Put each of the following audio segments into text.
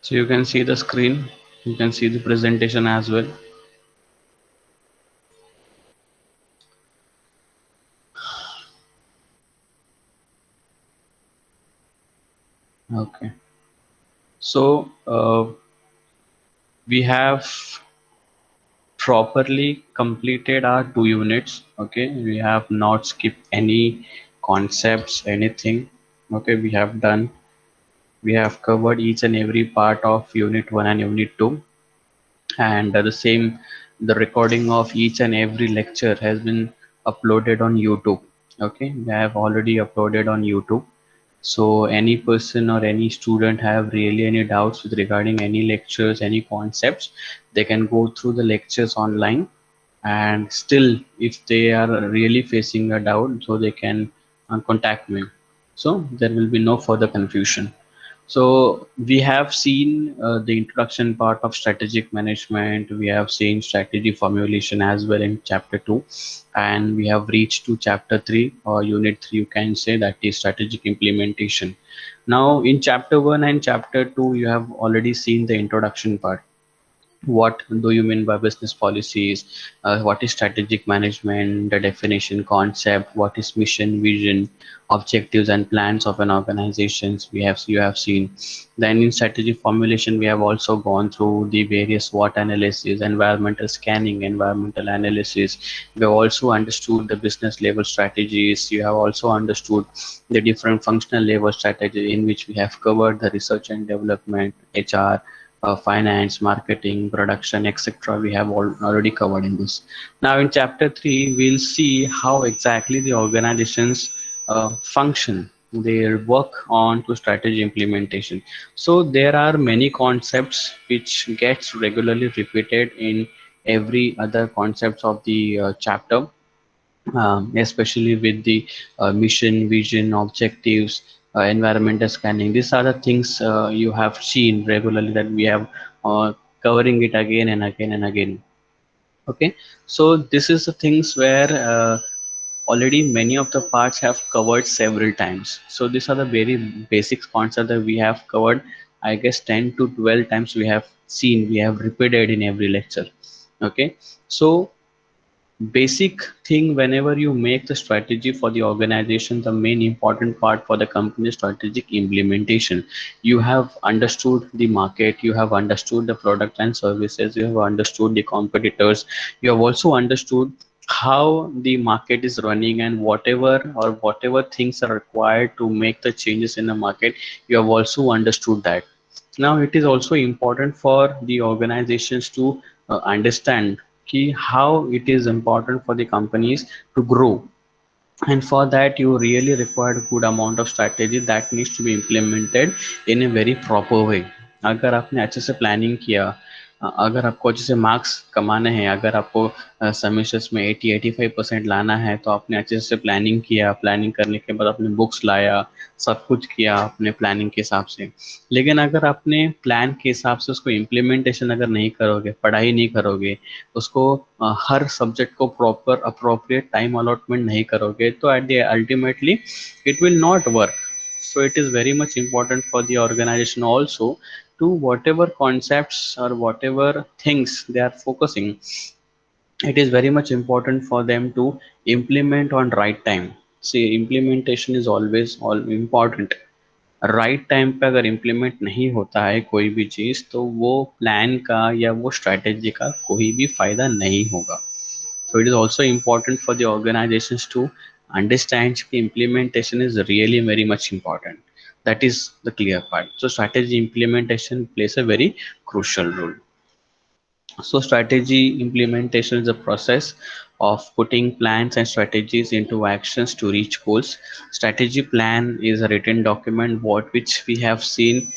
So you can see the screen, you can see the presentation as well. Okay, so we have properly completed our 2 units. Okay, we have not skipped any concepts, anything. Okay, we have done, we have covered each and every part of unit 1 and unit 2, and the same, the recording of each and every lecture has been uploaded on YouTube. Okay, we have already uploaded on YouTube. So any person or any student have really any doubts with regarding any lectures, any concepts, they can go through the lectures online, and still if they are really facing a doubt, so they can contact me, so there will be no further confusion. So we have seen the introduction part of strategic management. We have seen strategy formulation as well in chapter 2, and we have reached to chapter 3 or unit 3. You can say that is strategic implementation. Now in chapter 1 and chapter 2, you have already seen the introduction part. What do you mean by business policies? What is strategic management, the definition, concept, what is mission, vision, objectives and plans of an organization, we have, you have seen. Then in strategy formulation, we have also gone through the various SWOT analysis, environmental scanning, environmental analysis. We have also understood the business level strategies. You have also understood the different functional level strategy, in which we have covered the research and development, HR, finance, marketing, production, etc. We have already covered in this. Now in chapter 3, we'll see how exactly the organizations function, their work on to strategy implementation. So there are many concepts which gets regularly repeated in every other concepts of the chapter, especially with the mission, vision, objectives, environmental scanning. These are the things you have seen regularly, that we have covering it again and again and again. Okay, so this is the things where already many of the parts have covered several times. So these are the very basic concepts that we have covered. I guess 10 to 12 times we have seen, we have repeated in every lecture. Okay, so basic thing, whenever you make the strategy for the organization, the main important part for the company strategic implementation. You have understood the market, you have understood the product and services, you have understood the competitors, you have also understood how the market is running, and whatever things are required to make the changes in the market, you have also understood that. Now it is also important for the organizations to understand how it is important for the companies to grow, and for that you really require a good amount of strategy that needs to be implemented in a very proper way. अगर आपने अच्छे से planning किया, अगर आपको अच्छे से marks कमाने हैं, अगर आपको सेमेस्टर्स में 80-85% लाना है, तो आपने अच्छे से प्लानिंग किया, प्लानिंग करने के बाद आपने बुक्स लाया, सब कुछ किया अपने प्लानिंग के हिसाब से। लेकिन अगर आपने प्लान के हिसाब से उसको इम्प्लीमेंटेशन अगर नहीं करोगे, पढ़ाई नहीं करोगे, उसको हर सब्जेक्ट को प्रॉपर अप्रोप्रिएट टाइम अलॉटमेंट नहीं करोगे, तो at the ultimately it will not work. So it is very much important for the organization also to whatever concepts or whatever things they are focusing, it is very much important for them to implement on right time. See, implementation is always all important. Right time पे अगर implement नहीं होता है कोई भी चीज़, तो वो plan का या वो स्ट्रैटेजी का कोई भी फायदा नहीं होगा. So it is also important for the organizations to understand कि implementation is really very much important. That is the clear part. So strategy implementation plays a very crucial role. So strategy implementation is a process of putting plans and strategies into actions to reach goals. Strategy plan is a written document what which we have seen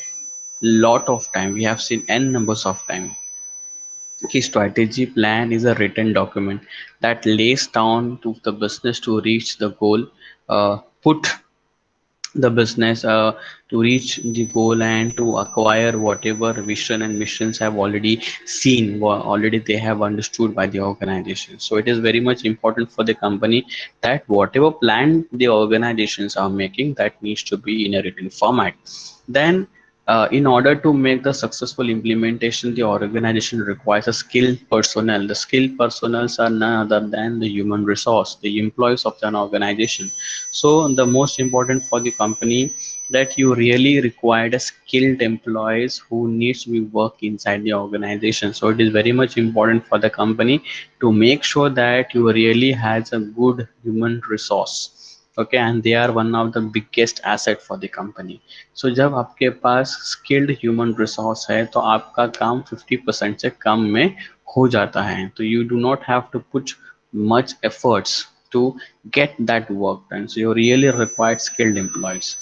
lot of time. We have seen n numbers of time. Key strategy plan is a written document that lays down to the business to reach the goal, put the business to reach the goal and to acquire whatever vision and missions have already seen, already they have understood by the organization. So it is very much important for the company that whatever plan the organizations are making, that needs to be in a written format. Then In order to make the successful implementation, the organization requires a skilled personnel. The skilled personnel are none other than the human resource, the employees of an organization. So the most important for the company, that you really required a skilled employees who needs to be work inside the organization. So it is very much important for the company to make sure that you really has a good human resource. Okay, and they are one of the biggest asset for the company. सो जब आपके पास skilled human resource है तो आपका काम 50% से कम में हो जाता है, तो you do not have to put much efforts to get that work done. So you really require skilled employees.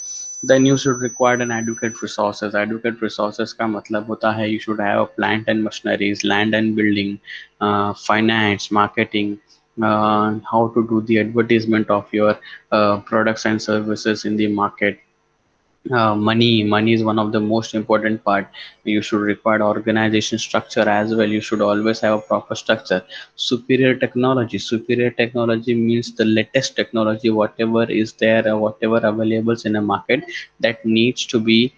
Then you should require an adequate resources. Adequate resources का मतलब होता है you should have a plant and machineries, land and building, finance, marketing, how to do the advertisement of your products and services in the market. Money is one of the most important part. You should require organization structure as well. You should always have a proper structure. Superior technology means the latest technology, whatever is there or whatever available in a market, that needs to be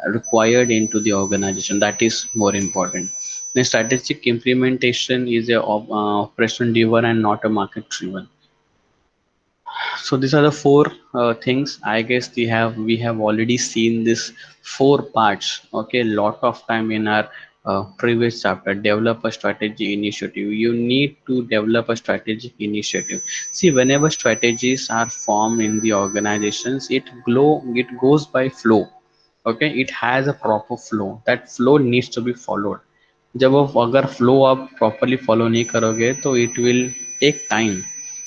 required into the organization. That is more important. The strategic implementation is a operation driven and not a market driven. So these are the four things. I guess we have already seen this four parts. Okay, lot of time in our previous chapter. Develop a strategy initiative. You need to develop a strategic initiative. See, whenever strategies are formed in the organizations, it goes by flow. Okay, it has a proper flow. That flow needs to be followed. जब वो अगर flow आप properly follow नहीं करोगे तो it will take time.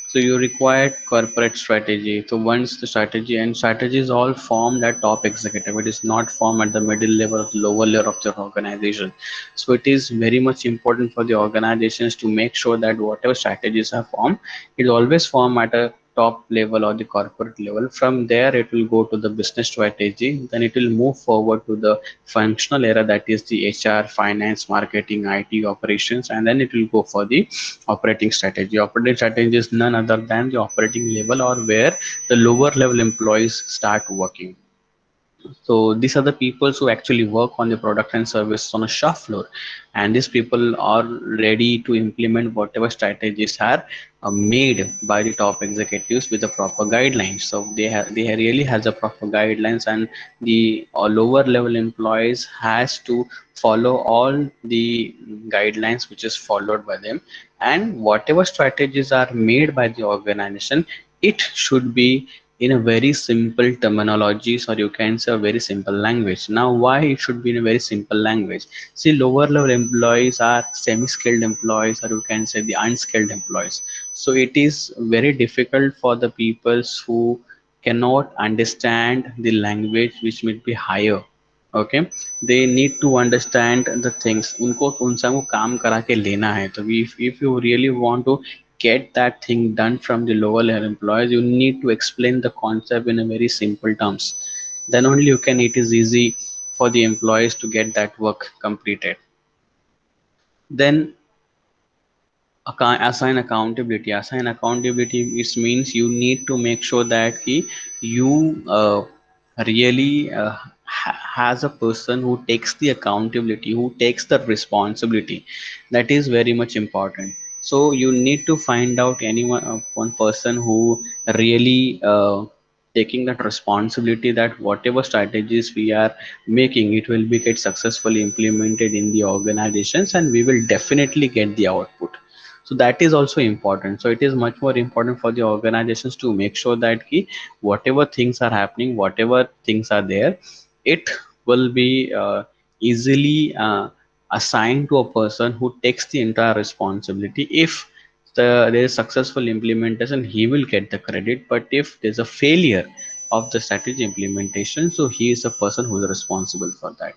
So you require corporate strategy. So once the strategy, and strategy is all formed at top executive, it is not formed at the middle level or the lower level of the organization. So it is very much important for the organizations to make sure that whatever strategies are formed, it always formed at a top level or the corporate level. From there it will go to the business strategy, then it will move forward to the functional area, that is the HR, finance, marketing, IT operations, and then it will go for the operating strategy. Operating strategy is none other than the operating level, or where the lower level employees start working. So these are the people who actually work on the product and service on a shop floor, and these people are ready to implement whatever strategies are made by the top executives with the proper guidelines. So they really has a proper guidelines, and the lower level employees has to follow all the guidelines which is followed by them, and whatever strategies are made by the organization, it should be in a very simple terminologies, or you can say a very simple language. Now why it should be in a very simple language? See, lower level employees are semi-skilled employees, or you can say the unskilled employees. So it is very difficult for the peoples who cannot understand the language which may be higher. Okay, they need to understand the things. उनको उनसे वो काम करा के लेना है. तो if you really want to get that thing done from the lower level employees, you need to explain the concept in a very simple terms. Then only you can, it is easy for the employees to get that work completed. Then assign accountability, it means you need to make sure that you really has a person who takes the accountability, who takes the responsibility. That is very much important. So you need to find out anyone, one person who really taking that responsibility, that whatever strategies we are making, it will be get successfully implemented in the organizations, and we will definitely get the output. So that is also important. So it is much more important for the organizations to make sure that whatever things are happening, whatever things are there, it will be easily assigned to a person who takes the entire responsibility. If there is successful implementation, he will get the credit, but if there's a failure of the strategy implementation, so he is the person who is responsible for that.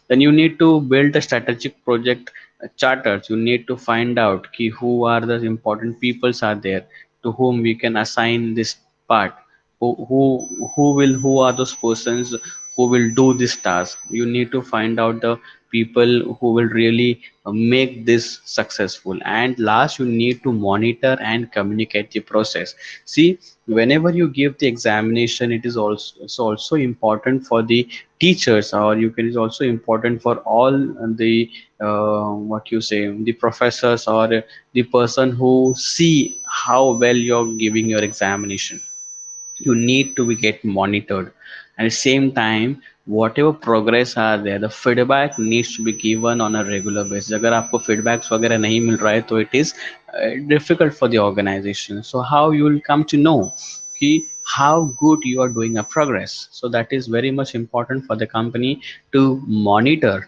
Then you need to build a strategic project charters. You need to find out who are the important peoples are there, to whom we can assign this part, who are those persons who will do this task. You need to find out the people who will really make this successful. And last, you need to monitor and communicate the process. See, whenever you give the examination, it is also, it's also important for the teachers, or you can, is also important for all the what you say, the professors, or the person who see how well you're giving your examination. You need to be get monitored. At the same time, whatever progress are there, the feedback needs to be given on a regular basis. अगर आपको feedbacks वगैरह नहीं मिल रहा है तो it is difficult for the organization. So how you will come to know कि how good you are doing a progress. So that is very much important for the company to monitor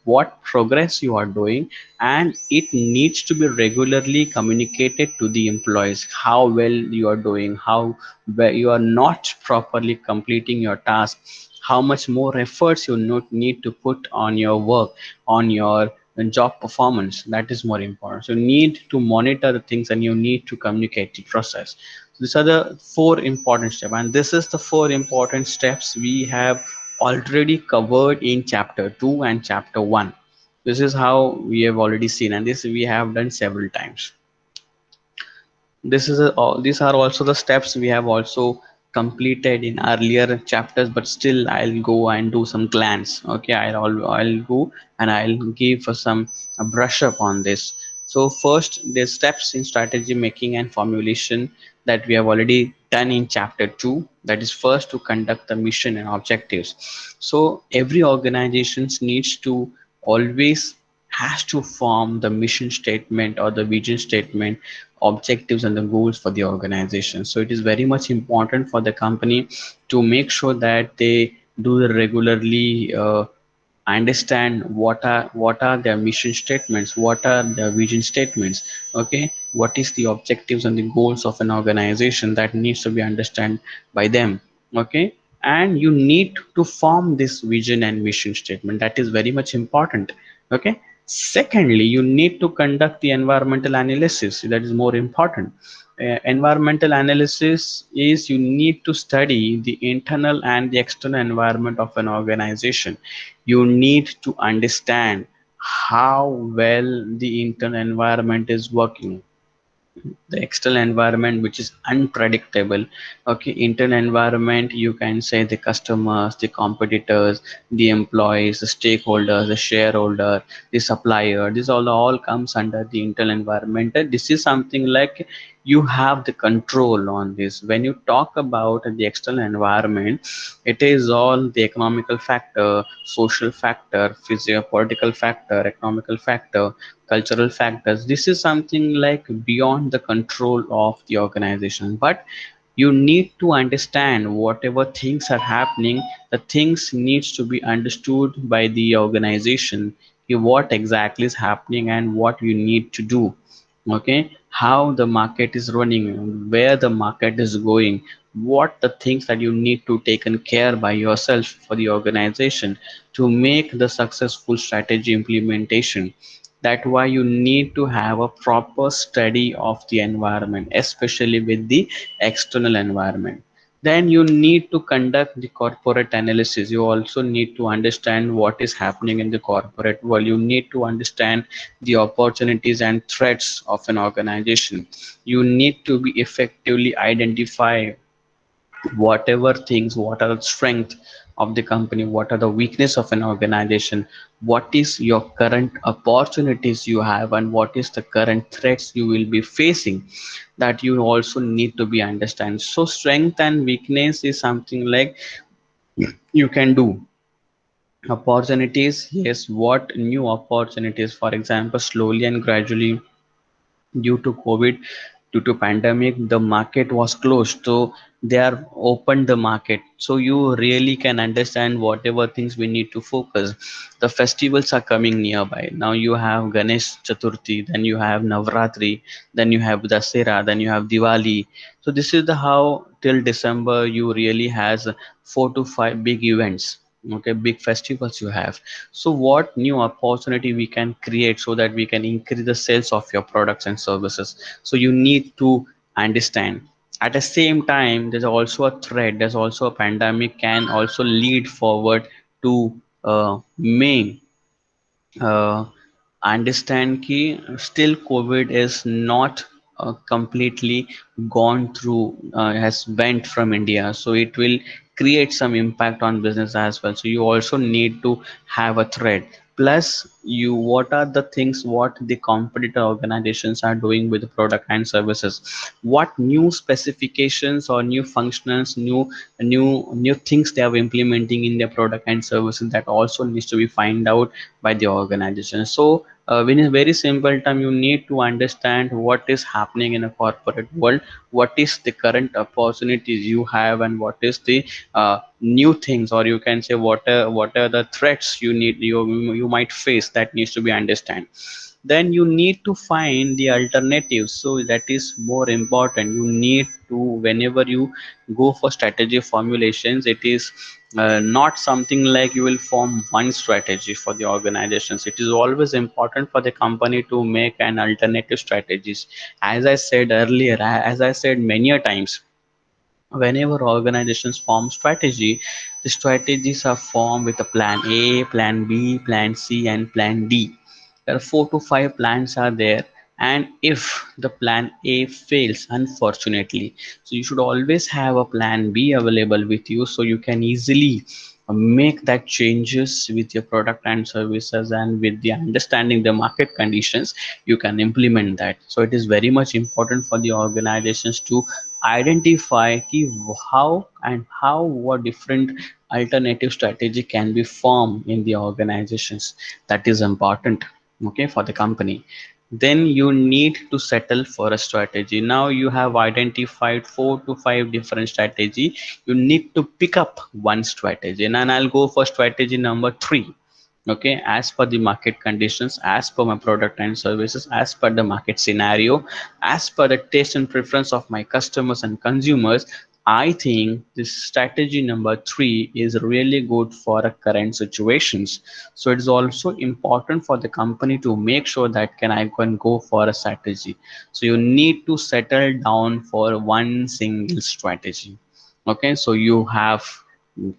what progress you are doing, and it needs to be regularly communicated to the employees how well you are doing, how where you are not properly completing your task, how much more efforts you need to put on your work, on your job performance. That is more important. So you need to monitor the things and you need to communicate the process. So these are the four important steps, and this is the four important steps we have already covered in chapter 2 and chapter 1. This is how we have already seen, and this we have done several times. These are also the steps we have also completed in earlier chapters, but still I'll go and do some glance. Okay, I'll go and I'll give some a brush up on this. So first, the steps in strategy making and formulation that we have already done in chapter 2. That is, first, to conduct the mission and objectives. So every organization needs to always has to form the mission statement or the vision statement, objectives and the goals for the organization. So it is very much important for the company to make sure that they do regularly understand what are their mission statements, what are their vision statements. Okay, what is the objectives and the goals of an organization, that needs to be understood by them. Okay, and you need to form this vision and mission statement. That is very much important. Okay, secondly, you need to conduct the environmental analysis. That is more important. Environmental analysis is, you need to study the internal and the external environment of an organization. You need to understand how well the internal environment is working, the external environment which is unpredictable. Okay, internal environment, you can say the customers, the competitors, the employees, the stakeholders, the shareholder, the supplier. This all comes under the internal environment. And this is something like you have the control on this. When you talk about the external environment, it is all the economical factor, social factor, physio political factor, economical factor, cultural factors. This is something like beyond the control of the organization, but you need to understand whatever things are happening, the things needs to be understood by the organization, what exactly is happening and what you need to do. Okay, how the market is running, where the market is going, what the things that you need to taken care by yourself for the organization to make the successful strategy implementation. That why you need to have a proper study of the environment, especially with the external environment. Then you need to conduct the corporate analysis. You also need to understand what is happening in the corporate world. You need to understand the opportunities and threats of an organization. You need to be effectively identify whatever things, what are the strength of the company, what are the weakness of an organization, what is your current opportunities you have, and what is the current threats you will be facing, that you also need to be understand. So strength and weakness is something like you can do. Opportunities, yes, what new opportunities, for example, slowly and gradually, due to COVID, due to pandemic, the market was closed, so they are opened the market, so you really can understand whatever things we need to focus. The festivals are coming nearby. Now you have Ganesh Chaturthi, then you have Navratri, then you have Dasera, then you have Diwali. So this is the how till December you really has 4 to 5 big events. Okay, big festivals you have. So what new opportunity we can create so that we can increase the sales of your products and services. So you need to understand. At the same time, there's also a threat, there's also a pandemic can also lead forward to May. uh, understand ki still COVID is not completely gone through, has went from India, so it will create some impact on business as well. So you also need to have a thread. Plus, you what are the things what the competitor organizations are doing with the product and services, what new specifications or new functions, new things they are implementing in their product and services, that also needs to be find out by the organization. So in a very simple term, you need to understand what is happening in a corporate world, what is the current opportunities you have, and what is the new things, or you can say what are the threats you might face, that needs to be understand. Then you need to find the alternatives, so that is more important. You need to, whenever you go for strategy formulations, it is not something like you will form one strategy for the organizations. It is always important for the company to make an alternative strategies. As I said earlier, as I said many a times, whenever organizations form strategy, the strategies are formed with a plan A, plan B, plan C, and plan D. There are 4 to 5 plans are there, and if the plan A fails, unfortunately, so you should always have a plan B available with you, so you can easily make that changes with your product and services, and with the understanding the market conditions, you can implement that. So it is very much important for the organizations to identify how and how what different alternative strategy can be formed in the organizations. That is important, okay, for the company. Then you need to settle for a strategy. Now you have identified 4 to 5 different strategy. You need to pick up one strategy, and then I'll go for strategy number 3. Okay, as per the market conditions, as per my product and services, as per the market scenario, as per the taste and preference of my customers and consumers, I think this strategy number 3 is really good for a current situations. So it is also important for the company to make sure that I can go for a strategy. So you need to settle down for one single strategy. Okay, so you have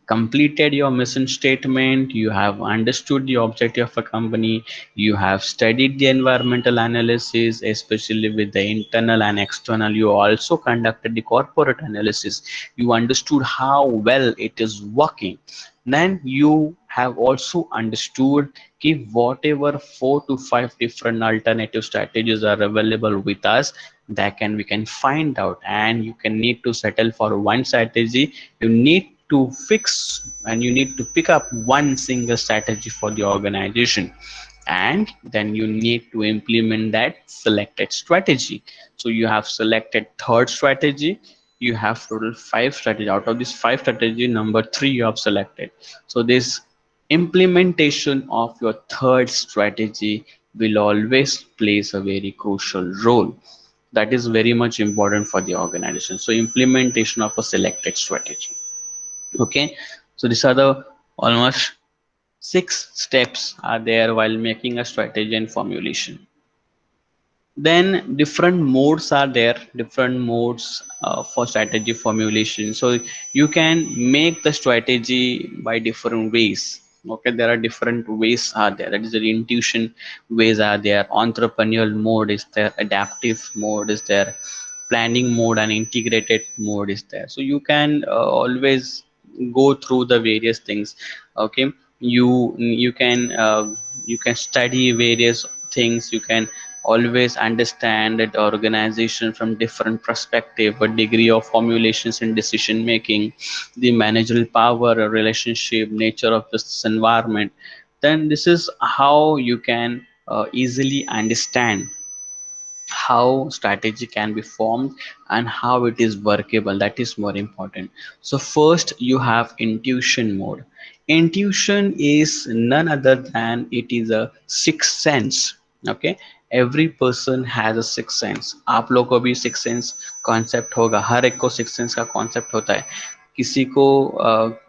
completed your mission statement, you have understood the objective of a company, you have studied the environmental analysis, especially with the internal and external, you also conducted the corporate analysis, you understood how well it is working. Then you have also understood कि whatever 4 to 5 different alternative strategies are available with us, that we can find out, and you can need to settle for one strategy. You need to fix and you need to pick up one single strategy for the organization, and then you need to implement that selected strategy. So you have selected third strategy, you have total 5 strategy. Out of this 5 strategy, number 3 you have selected. So this implementation of your third strategy will always plays a very crucial role. That is very much important for the organization. So implementation of a selected strategy. Okay, so these are the almost 6 steps are there while making a strategy and formulation. Then different modes are there, different modes for strategy formulation. So you can make the strategy by different ways. Okay, there are different ways are there. That is the intuition ways are there, entrepreneurial mode is there, adaptive mode is there, planning mode and integrated mode is there. So you can always go through the various things. Okay, you can study various things, you can always understand that organization from different perspective, a degree of formulations and decision making, the managerial power, relationship, nature of this environment. Then this is how you can easily understand how strategy can be formed and how it is workable. That is more important. So first you have intuition mode. Intuition is none other than it is a sixth sense. Okay, every person has a sixth sense. आप लोग को भी sixth sense concept होगा, हर एक को sixth sense का concept होता है. किसी को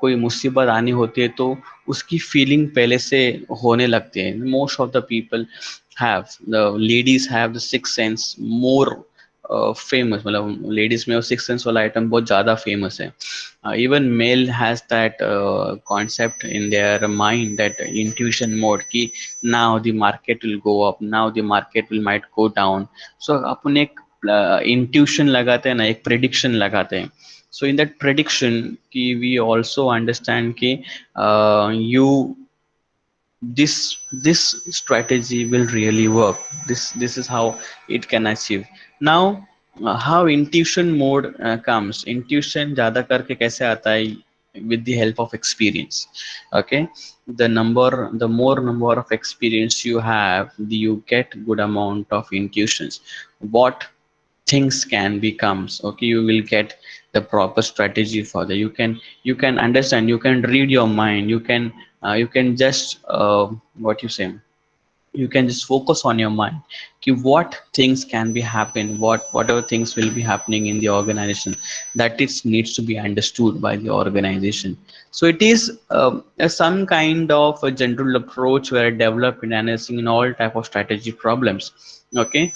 कोई मुसीबत आनी होती है तो उसकी फीलिंग पहले से होने लगती है. Most of the people have, the ladies have the sixth sense more famous, मतलब लेडीज में वो सिक्स सेंस वाला आइटम बहुत ज़्यादा फेमस है. Even male has that concept in their mind, that intuition mode कि now the market will go up, now the market will might go down. So अपन एक intuition लगाते हैं ना, एक prediction लगाते हैं. So in that prediction कि we also understand कि you this strategy will really work. This is how it can achieve. Now how intuition mode comes. Intuition ज़्यादा करके कैसे आता है? With the help of experience. Okay, the more number of experience you have, you get good amount of intuitions. What things can becomes, okay, you will get the proper strategy for that. You can understand, you can read your mind, you can just what you say, you can just focus on your mind कि what things can be happen, whatever things will be happening in the organization, that it needs to be understood by the organization. So it is some kind of a general approach where developed in analyzing in all type of strategy problems. Okay,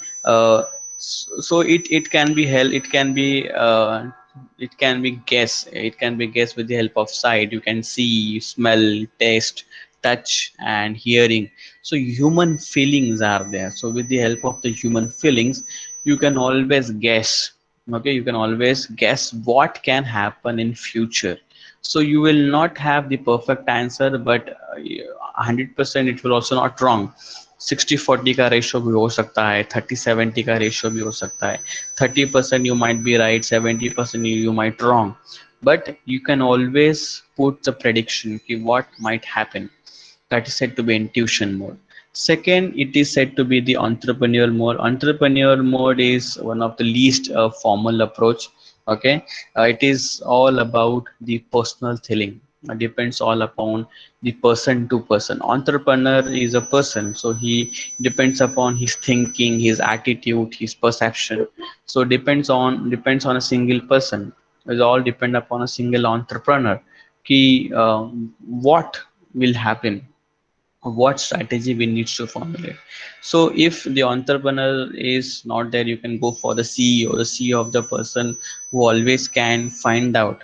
so it can be held, it can be guess, it can be guessed with the help of sight. You can see, smell, taste, touch and hearing. So human feelings are there. So with the help of the human feelings, you can always guess. Okay, you can always guess what can happen in future. So you will not have the perfect answer, but 100% it will also not wrong. 60-40 का ratio भी हो सकता है, 30-70 का ratio भी हो सकता है. 30% you might be right, 70% you might wrong, but you can always put the prediction कि what might happen. That is said to be intuition mode. Second, it is said to be the entrepreneurial mode. Entrepreneurial mode is one of the least formal approach. Okay, it is all about the personal feeling. It depends all upon the person to person. Entrepreneur is a person, so he depends upon his thinking, his attitude, his perception. So depends on a single person. It all depend upon a single entrepreneur. Ki what will happen, what strategy we need to formulate. So if the entrepreneur is not there, you can go for the CEO, the CEO of the person who always can find out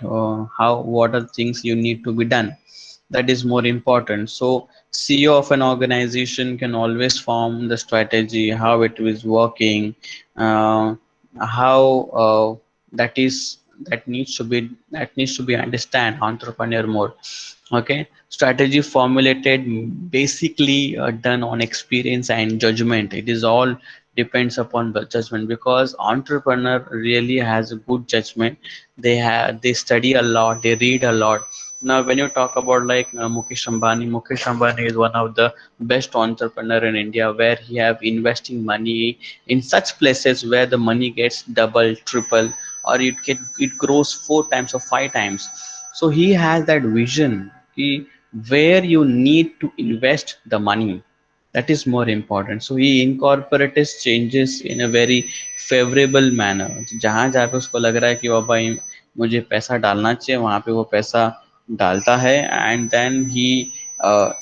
how, what are things you need to be done. That is more important. So CEO of an organization can always form the strategy, how it is working, uh, how that is, that needs to be understand entrepreneur mode. Okay, strategy formulated, basically done on experience and judgment. It is all depends upon the judgment, because entrepreneur really has a good judgment. They study a lot, they read a lot. Now when you talk about like Mukesh Ambani is one of the best entrepreneur in India, where he have investing money in such places where the money gets double, triple, or it grows 4 times or 5 times. So he has that vision where you need to invest the money. That is more important. So he incorporates changes in a very favorable manner. जहाँ जहाँ पे उसको लग रहा है कि बाबा मुझे पैसा डालना चाहिए, वहाँ पे वो पैसा डालता है, and then he uh,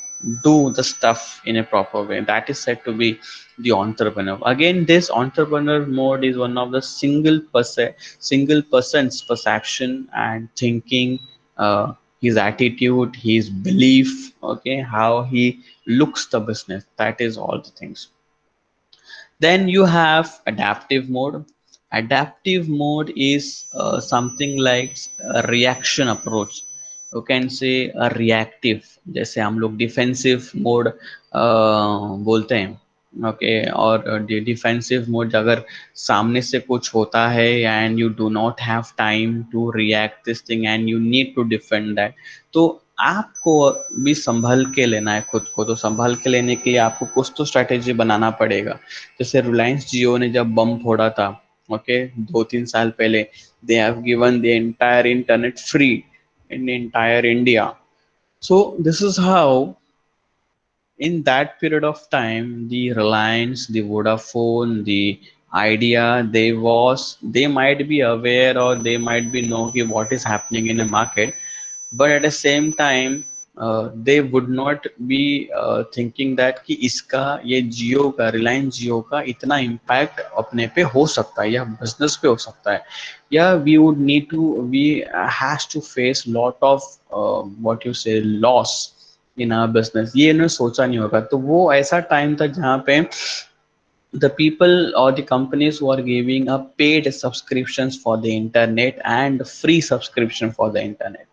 do the stuff in a proper way. That is said to be the entrepreneur. Again, this entrepreneur mode is one of the single person's perception and thinking, his attitude, his belief, okay, how he looks the business. That is all the things. Then you have adaptive mode. Adaptive mode is something like a reaction approach. You can say a reactive. जैसे हम लोग defensive mode बोलते हैं. Okay, और defensive mode अगर सामने से कुछ होता है and you do not have time to react this thing and you need to defend that, तो आपको भी संभल के लेना है खुद को. तो संभल के लेने के लिए आपको कुछ तो स्ट्रैटेजी बनाना पड़ेगा. जैसे रिलायंस जियो ने जब बम फोड़ा था, ओके, 2-3 साल पहले, they have given the entire internet free in entire India. So this is how in that period of time the Reliance, the Vodafone, the Idea, they might be aware or they might be know what is happening in the market, but at the same time they would not be thinking that कि इसका ये जियो का रिलायंस जियो का इतना impact अपने पे हो सकता है या बिजनेस पे हो सकता है या we would need to we has to face lot of what you say loss in our business ये इन्होंने सोचा नहीं होगा तो वो ऐसा टाइम था जहाँ पे the people or the companies who are giving a paid subscriptions for the internet and free subscription for the internet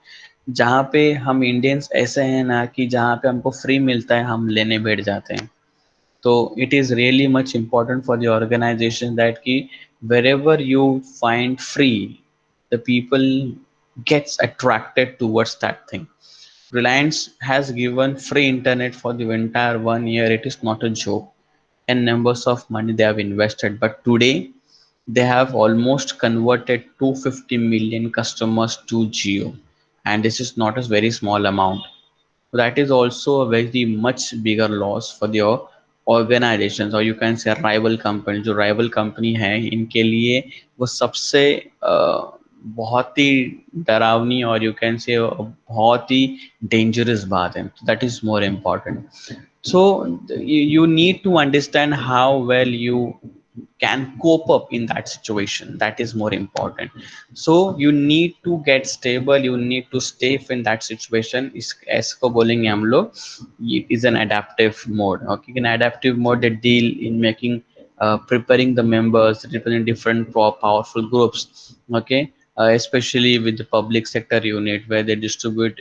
जहाँ पे हम इंडियंस ऐसे हैं ना कि जहाँ पे हमको फ्री मिलता है हम लेने बैठ जाते हैं तो it is really much important for the organization that कि wherever you find free the people gets attracted towards that thing. Reliance has given free internet for the entire 1 year. It is not a joke and numbers of money they have invested. But today they have almost converted 250 million customers to Geo, and this is not a very small amount. So that is also a very much bigger loss for the organizations or you can say rival company जो rival company है इनके लिए वो सबसे बहुत ही डरावनी और you can say बहुत ही dangerous बात है that is more important. So you need to understand how well you can cope up in that situation. That is more important. So you need to get stable, you need to stay in that situation. इसको बोलेंगे हम लोग it is an adaptive mode. Okay, in adaptive mode they deal in making preparing the members representing different powerful groups. Okay, especially with the public sector unit where they distribute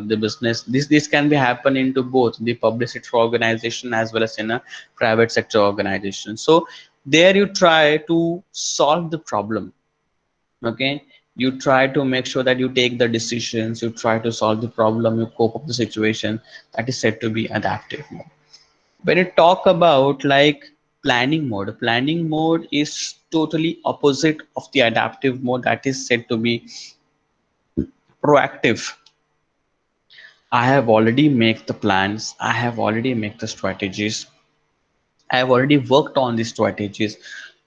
the business. This can be happen into both the public sector organization as well as in a private sector organization. So there you try to solve the problem. Okay, you try to make sure that you take the decisions, you try to solve the problem, you cope up the situation. That is said to be adaptive mode. When you talk about like planning mode is totally opposite of the adaptive mode. That is said to be proactive. I have already made the plans, I have already made the strategies, I have already worked on these strategies.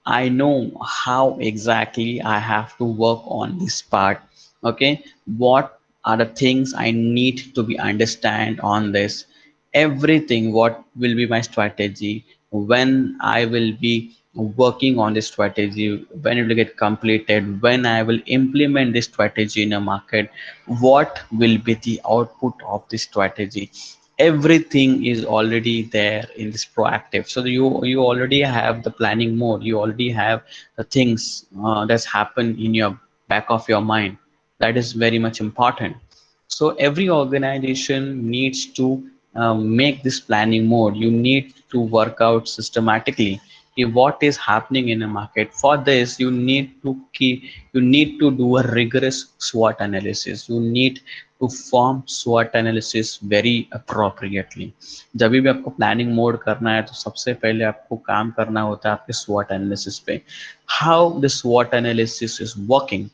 I know how exactly I have to work on this part. Okay, what are the things I need to be understand on this? Everything, what will be my strategy? When I will be working on this strategy, when it will get completed, when I will implement this strategy in a market, what will be the output of this strategy? Everything is already there in this proactive. So you already have the planning mode, you already have the things that's happened in your back of your mind. That is very much important. So every organization needs to make this planning mode. You need to work out systematically what is happening in a market. For this you need to do a rigorous SWOT analysis. You need to form SWOT analysis very appropriately. जब भी आपको planning mode करना है तो सबसे पहले आपको काम करना होता है आपके SWOT एनालिसिस पे. How the SWOT analysis is working,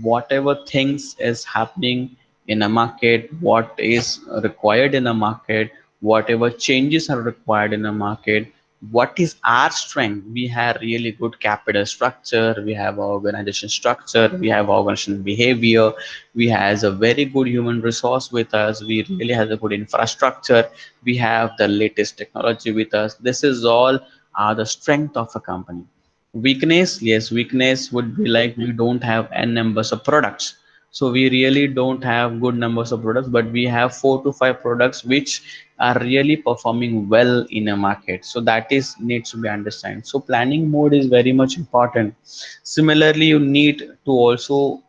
whatever things is happening in a market, what is required in a market, whatever changes are required in a market, what is our strength. We have really good capital structure, we have organization structure, we have organization behavior, we has a very good human resource with us, we really have a good infrastructure, we have the latest technology with us. This is all are the strength of a company. Weakness, yes, weakness would be like we don't have n numbers of products. So we really don't have good numbers of products, but we have 4 to 5 products which are really performing well in a market. So that is needs to be understood. So planning mode is very much important. Similarly, you need to also,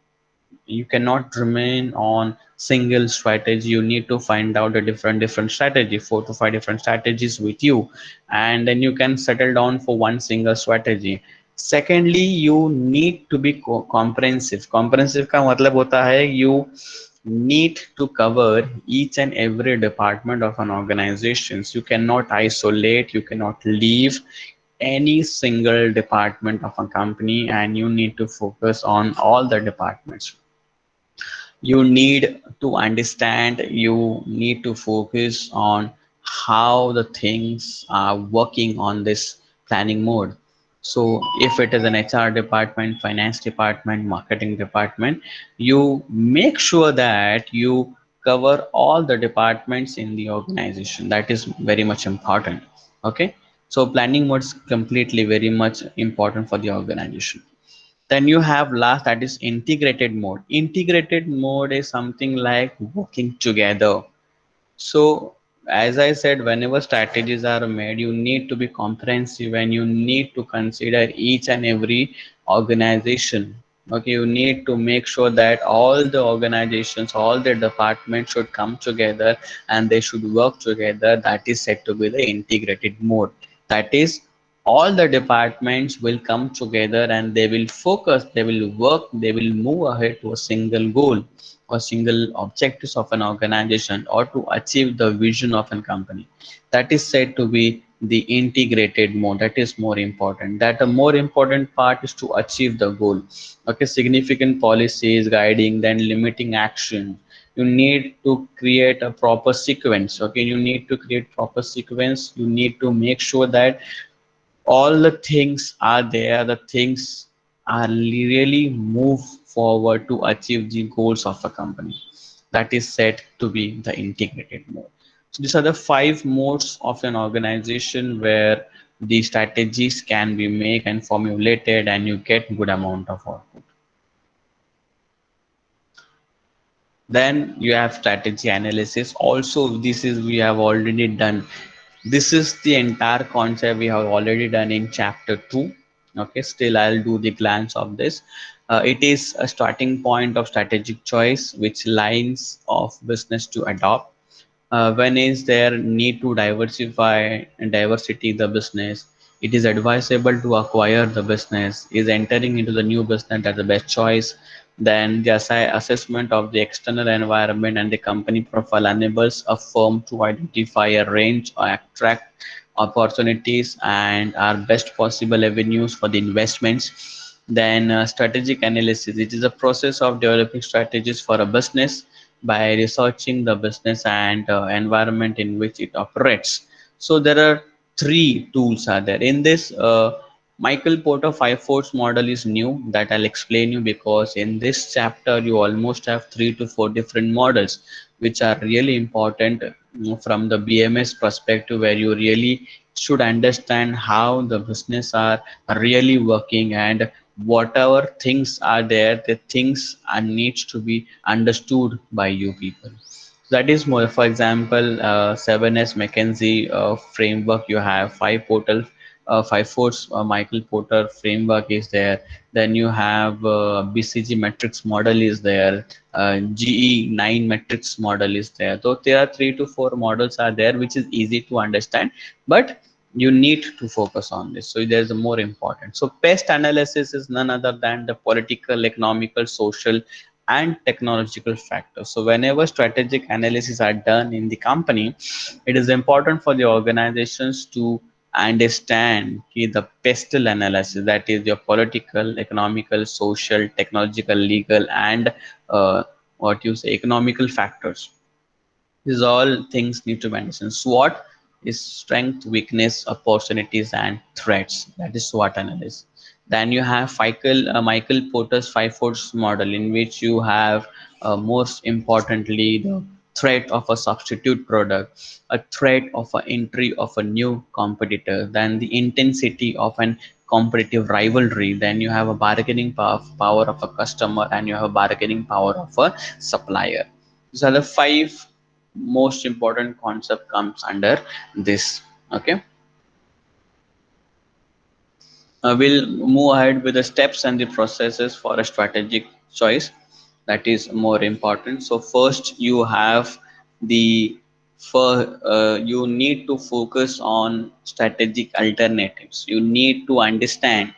you cannot remain on single strategy. You need to find out a different strategy, 4 to 5 different strategies with you, and then you can settle down for one single strategy. Secondly, you need to be comprehensive. Comprehensive का मतलब होता है you need to cover each and every department of an organization. You cannot isolate, you cannot leave any single department of a company, and you need to focus on all the departments. You need to understand, you need to focus on how the things are working on this planning mode. So if it is an HR department, finance department, marketing department, you make sure that you cover all the departments in the organization. That is very much important. Okay, so planning mode is completely very much important for the organization. Then you have last, that is integrated mode. Integrated mode is something like working together. So, as I said, whenever strategies are made, you need to be comprehensive and you need to consider each and every organization. Okay, you need to make sure that all the organizations, all the departments should come together and they should work together. That is said to be the integrated mode. That is, all the departments will come together and they will focus, they will work, they will move ahead to a single goal or single objectives of an organization or to achieve the vision of a company. That is said to be the integrated mode. That is more important, that the more important part is to achieve the goal. Okay, significant policies guiding, then limiting action. You need to create a proper sequence. Okay, you need to create proper sequence. You need to make sure that all the things are there, the things are really move forward to achieve the goals of a company. That is said to be the integrated mode. So these are the five modes of an organization where the strategies can be made and formulated and you get good amount of output. Then you have strategy analysis. Also, this is we have already done. This is the entire concept we have already done in chapter 2. Okay, still I'll do the glance of this. It is a starting point of strategic choice, which lines of business to adopt. When is there need to diversify and diversity the business? It is advisable to acquire the business. Is entering into the new business that the best choice? Then the assessment of the external environment and the company profile enables a firm to identify a range or attract opportunities and our best possible avenues for the investments. Then strategic analysis. It is a process of developing strategies for a business by researching the business and environment in which it operates. So there are three tools are there in this. Michael Porter five force model is new that I'll explain you, because in this chapter you almost have 3 to 4 different models which are really important from the BMS perspective, where you really should understand how the business are really working and whatever things are there, the things are needs to be understood by you people. That is more, for example, 7S McKinsey framework. You have five force Michael Porter framework is there. Then you have BCG matrix model is there. GE9 matrix model is there. So there are 3 to 4 models are there, which is easy to understand, but you need to focus on this. So there's a more important. So pest analysis is none other than the political, economical, social, and technological factors. So whenever strategic analysis are done in the company, it is important for the organizations to understand the pestle analysis, that is your political, economical, social, technological, legal, and what you say economical factors. These all things need to be understood. SWOT is strength, weakness, opportunities, and threats. That is SWOT analysis. Then you have Michael Porter's five force model, in which you have most importantly the threat of a substitute product, a threat of an entry of a new competitor, then the intensity of an competitive rivalry, then you have a bargaining power of a customer, and you have a bargaining power of a supplier. These are the five most important concept comes under this. Okay, we'll move ahead with the steps and the processes for a strategic choice. That is more important. So first you have the for you need to focus on strategic alternatives. You need to understand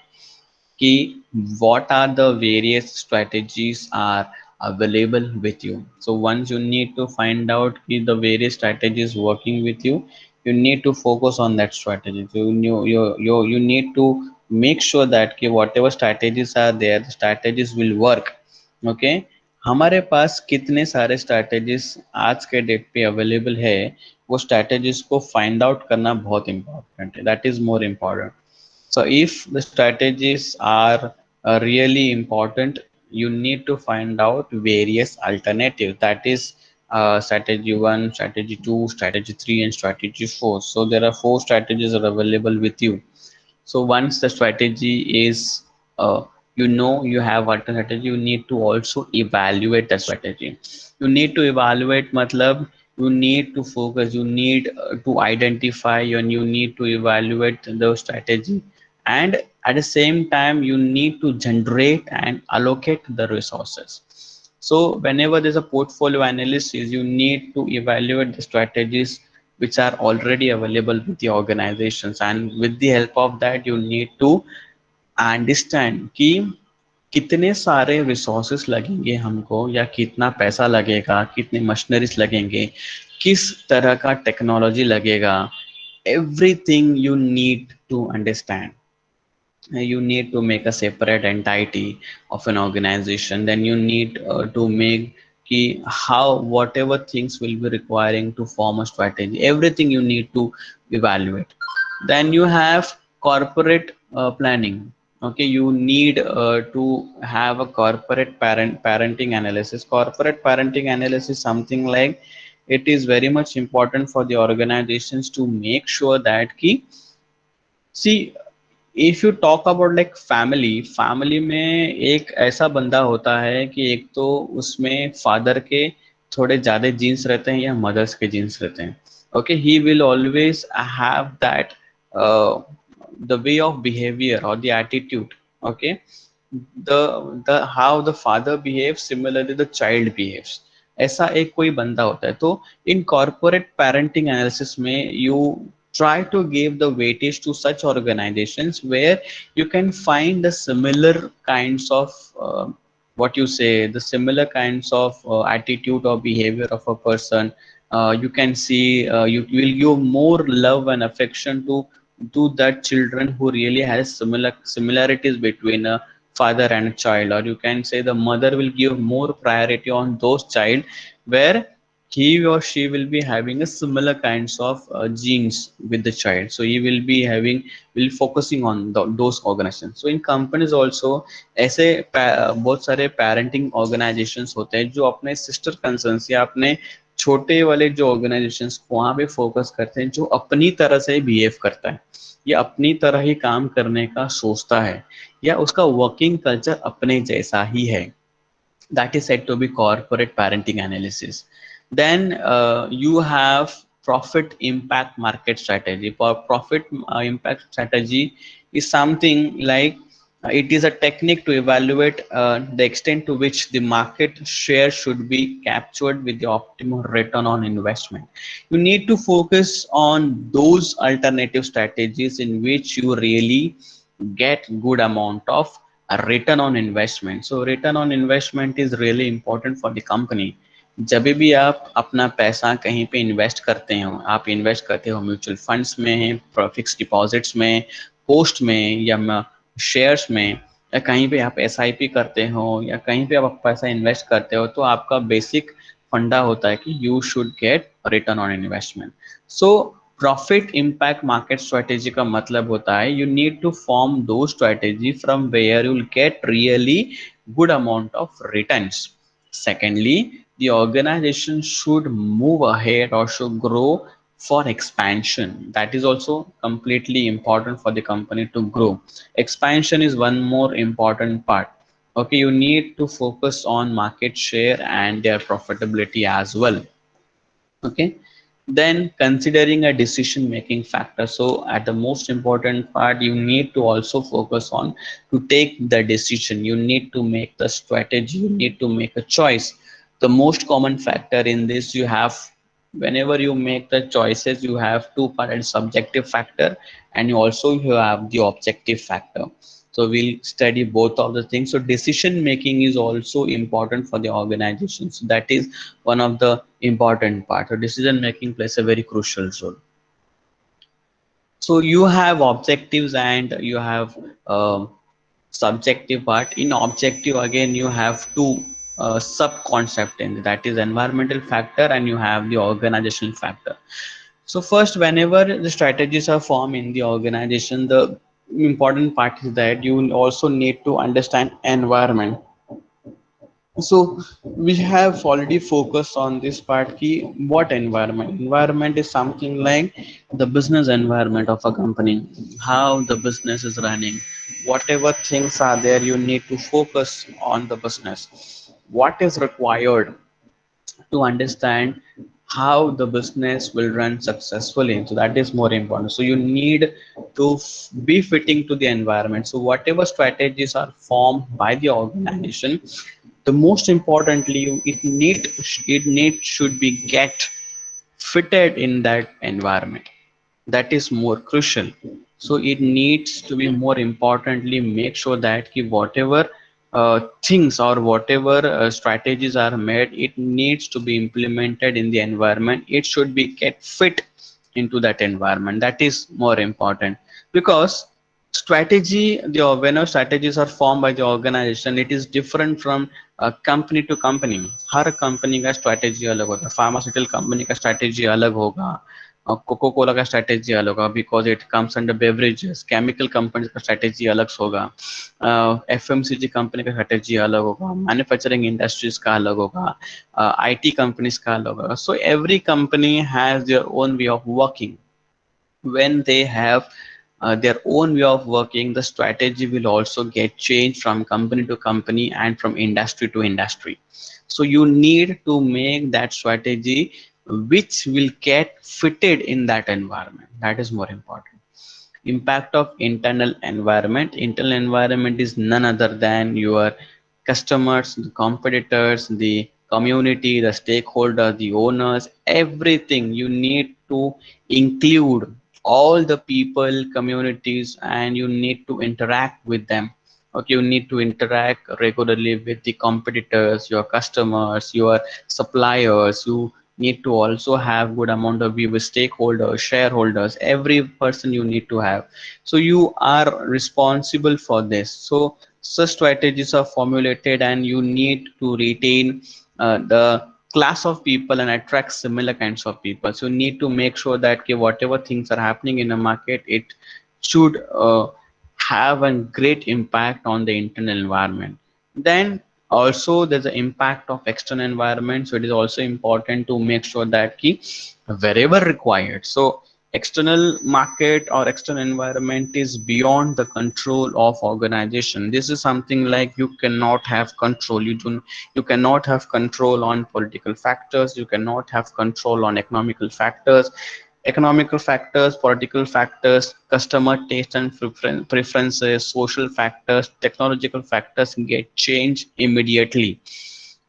कि what are the various strategies are available with you. So once you need to find out कि the various strategies working with you, you need to focus on that strategy. So you need to make sure that कि whatever strategies are there, the strategies will work. Okay, हमारे पास कितने सारे strategies आज के date पे available है, वो strategies को find out करना बहुत important है. That is more important. So if the strategies are really important, you need to find out various alternatives. That is strategy 1, strategy 2, strategy 3, and strategy 4. So there are 4 strategies are available with you. So once the strategy is, you know, you have what strategy, you need to also evaluate the strategy. You need to evaluate, matlab, you need to focus, you need to identify, and you need to evaluate the strategy, and at the same time you need to generate and allocate the resources. So whenever there's a portfolio analysis, you need to evaluate the strategies which are already available with the organizations, and with the help of that you need to understand कि कितने सारे resources लगेंगे हमको, या कितना पैसा लगेगा, कितने मशीनरीज लगेंगे, किस तरह का टेक्नोलॉजी लगेगा. Everything you need to understand. You need to make a separate entity of an organization. Then you need to make ki how whatever things will be requiring to form a strategy, everything you need to evaluate. Then you have corporate planning. Okay, you need to have a corporate parenting analysis. Corporate parenting analysis, something like, it is very much important for the organizations to make sure that ki, see, if you talk about like family में एक ऐसा बंदा होता है कि एक तो उसमें फादर के थोड़े ज्यादा जीन्स रहते हैं या मदर्स के जीन्स रहते हैं. Okay, he will always have that the way of behaviour और the attitude. Okay, the how the father behaves, similarly the child behaves. ऐसा एक कोई बंदा होता है. तो इन कॉर्पोरेट पेरेंटिंग एनालिसिस में you try to give the weightage to such organizations where you can find the similar kinds of what you say, the similar kinds of attitude or behavior of a person. You can see, you will give more love and affection to that children who really has similarities between a father and a child, or you can say the mother will give more priority on those child where he or she will be having a similar kinds of genes with the child. So he will be having, will focusing on those organizations. So in companies also ऐसे बहुत सारे parenting organizations होते हैं जो अपने sister concerns या अपने छोटे वाले जो organizations वहाँ पे focus करते हैं, जो अपनी तरह से behave करता है या अपनी तरह ही काम करने का सोचता है या उसका working culture अपने जैसा ही है. That is said to be corporate parenting analysis. Then you have profit impact market strategy. For profit impact strategy is something like, it is a technique to evaluate the extent to which the market share should be captured with the optimal return on investment. You need to focus on those alternative strategies in which you really get good amount of a return on investment. So return on investment is really important for the company. जब भी आप अपना पैसा कहीं पे invest करते हो, आप इन्वेस्ट करते हो म्यूचुअल फंड्स में, फिक्स डिपॉजिट्स में, पोस्ट में, या शेयर्स में, या कहीं पे आप एसआईपी करते हो, या कहीं पे आप पैसा इन्वेस्ट करते हो, तो आपका बेसिक फंडा होता है कि you should get return on investment. So profit impact market strategy का मतलब होता है यू नीड टू फॉर्म दो strategy from where you will get really good amount of returns. Secondly, the organization should move ahead or should grow for expansion. That is also completely important for the company to grow. Expansion is one more important part. Okay, you need to focus on market share and their profitability as well. Okay, then considering a decision making factor. So at the most important part, you need to also focus on to take the decision. You need to make the strategy, you need to make a choice. The most common factor in this, you have, whenever you make the choices, you have two parts, subjective factor, and you also you have the objective factor. So we'll study both of the things. So decision making is also important for the organization. So that is one of the important part. So decision making plays a very crucial role. So you have objectives and you have subjective part. In objective, again you have two sub concept in that is environmental factor and you have the organizational factor. So first, whenever the strategies are formed in the organization, the important part is that you will also need to understand environment. So we have already focused on this part key. What environment is something like the business environment of a company, how the business is running, whatever things are there, you need to focus on the business, what is required to understand how the business will run successfully. So that is more important. So you need to be fitting to the environment. So whatever strategies are formed by the organization, the most importantly, it need should be get fitted in that environment. That is more crucial. So it needs to be more importantly make sure that whatever things or whatever strategies are made, it needs to be implemented in the environment. It should be get fit into that environment. That is more important, because strategy, the whenever strategies are formed by the organization, it is different from company to company. Her company का strategy अलग होता है, pharmaceutical company का strategy अलग होगा, cocoa Cola का strategy अलग होगा because it comes under beverages, chemical company का स्ट्रैटेजी अलग होगा, एफएमसीजी कंपनी का स्ट्रैटेजी अलग होगा, मैन्युफैक्चरिंग इंडस्ट्रीज का अलग होगा, आईटी कंपनीज का अलग होगा. So every company has their own way of working. When they have their own way of working, the strategy will also get changed from company to company and from industry to industry. So you need to make that strategy which will get fitted in that environment. That is more important. Impact of internal environment. Internal environment is none other than your customers, the competitors, the community, the stakeholder, the owners, everything. You need to include all the people, communities, and you need to interact with them. Okay, you need to interact regularly with the competitors, your customers, your suppliers. You need to also have good amount of view with stakeholders, shareholders, every person you need to have. So you are responsible for this. So such strategies are formulated and you need to retain the class of people and attract similar kinds of people. So you need to make sure that okay, whatever things are happening in the market, it should have a great impact on the internal environment. Then also there's an impact of external environment. So it is also important to make sure that wherever required, so external market or external environment is beyond the control of organization. This is something like you cannot have control. You cannot have control on political factors, you cannot have control on economical factors, political factors, customer taste and preferences, social factors, technological factors get changed immediately.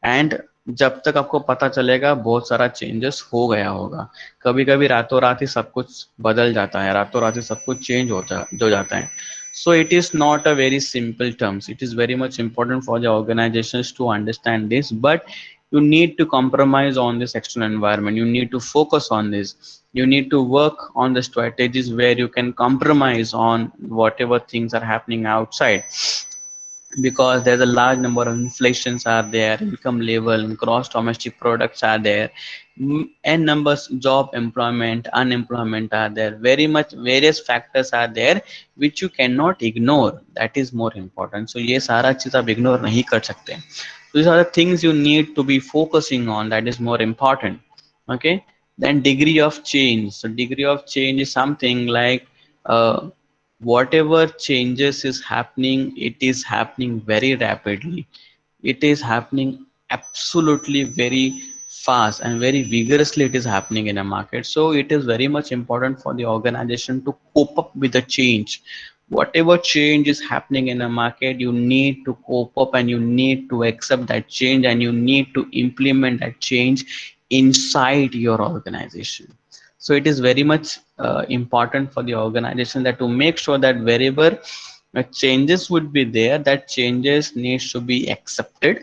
And जब तक आपको पता चलेगा बहुत सारा changes हो गया होगा. कभी कभी रातों रात ही सब कुछ बदल जाता है, रातों रात ही सब कुछ चेंज हो जाता है. So it is not a very simple terms. It is very much important for the organizations to understand this, but you need to compromise on this external environment. You need to focus on this. You need to work on the strategies where you can compromise on whatever things are happening outside, because there's a large number of inflations are there, income level, gross domestic products are there, and numbers, job employment, unemployment are there, very much various factors are there which you cannot ignore. That is more important. So ये सारा चीज आप ignore नहीं कर सकते. These are the things you need to be focusing on. That is more important. Okay. Then degree of change. So degree of change is something like whatever changes is happening, it is happening very rapidly. It is happening absolutely very fast and very vigorously. It is happening in a market. So it is very much important for the organization to cope up with the change. Whatever change is happening in a market, you need to cope up and you need to accept that change and you need to implement that change inside your organization. So it is very much important for the organization that to make sure that wherever changes would be there, that changes needs to be accepted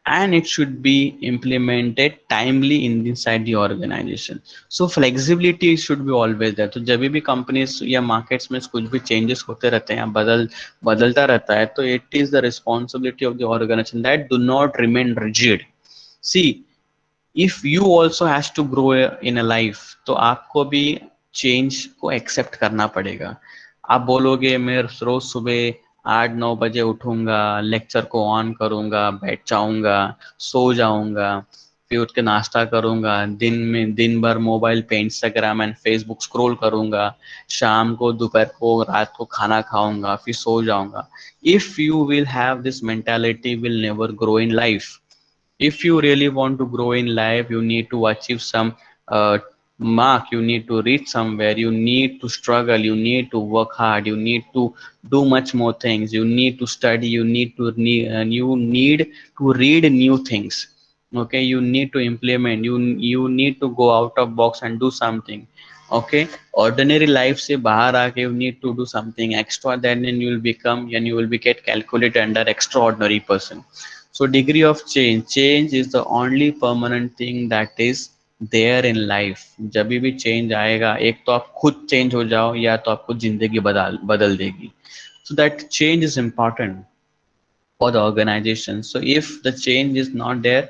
and it should be implemented timely inside the organization. So flexibility should be always there. तो जब भी companies या markets में कुछ भी changes होते रहते हैं, बदलता रहता है, तो it is the responsibility of the organization that do not remain rigid. See, if you also has to grow in a life, तो आपको भी चेंज को एक्सेप्ट करना पड़ेगा. आप बोलोगे मैं रोज सुबह 8-9 बजे उठूंगा, लेक्चर को ऑन करूंगा, बैठ जाऊंगा, सो जाऊंगा, फिर उठ के नाश्ता करूंगा, दिन भर मोबाइल पे इंस्टाग्राम एंड फेसबुक स्क्रॉल करूंगा, शाम को दोपहर को रात को खाना खाऊंगा, फिर सो जाऊंगा. If you will have this mentality, will never grow in life. If you really want to grow in life, you need to achieve some mark, you need to reach somewhere, you need to struggle, you need to work hard, you need to do much more things, you need to study, you need to read new things. Okay, you need to implement, you need to go out of box and do something. Okay, ordinary life से बाहर आके you need to do something extra, then you will become and you will be get calculated under extraordinary person. So degree of change is the only permanent thing that is there in life. जब भी change आएगा, एक तो आप खुद change हो जाओ या तो आपको जिंदगी बदल बदल देगी. So that change is important for the organization. So if the change is not there,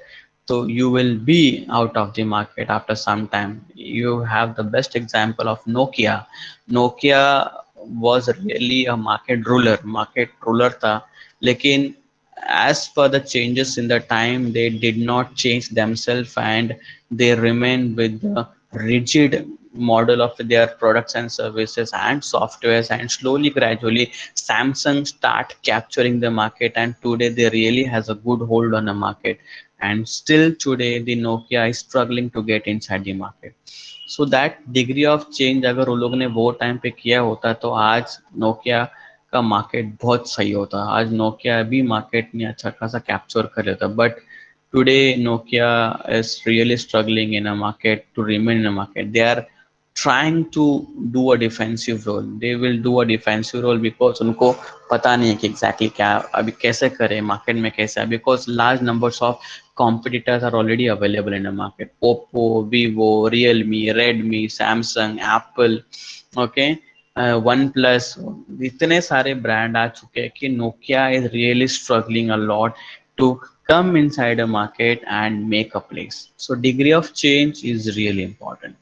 so you will be out of the market after some time. You have the best example of Nokia. Nokia was really a market ruler था, लेकिन as per the changes in the time, they did not change themselves and they remain with the rigid model of their products and services and softwares, and slowly gradually Samsung start capturing the market, and today they really has a good hold on the market, and still today the Nokia is struggling to get inside the market. So that degree of change अगर उन लोगों ने वो time पे किया होता तो आज नोकिया का मार्केट बहुत सही होता. आज नोकिया भी मार्केट में अच्छा खासा कैप्चर कर लेता, but today Nokia is really struggling in a market to remain in a market. They are trying to do a defensive role. They will do a defensive role because उनको पता नहीं है कि exactly क्या अभी कैसे करें मार्केट में कैसे, because large numbers of competitors are already available in the market. Oppo, Vivo, Realme, Redmi, Samsung, Apple, okay, OnePlus, इतने सारे ब्रांड आ चुके हैं कि Nokia is really struggling a lot to come inside a market and make a place. So degree of change is really important.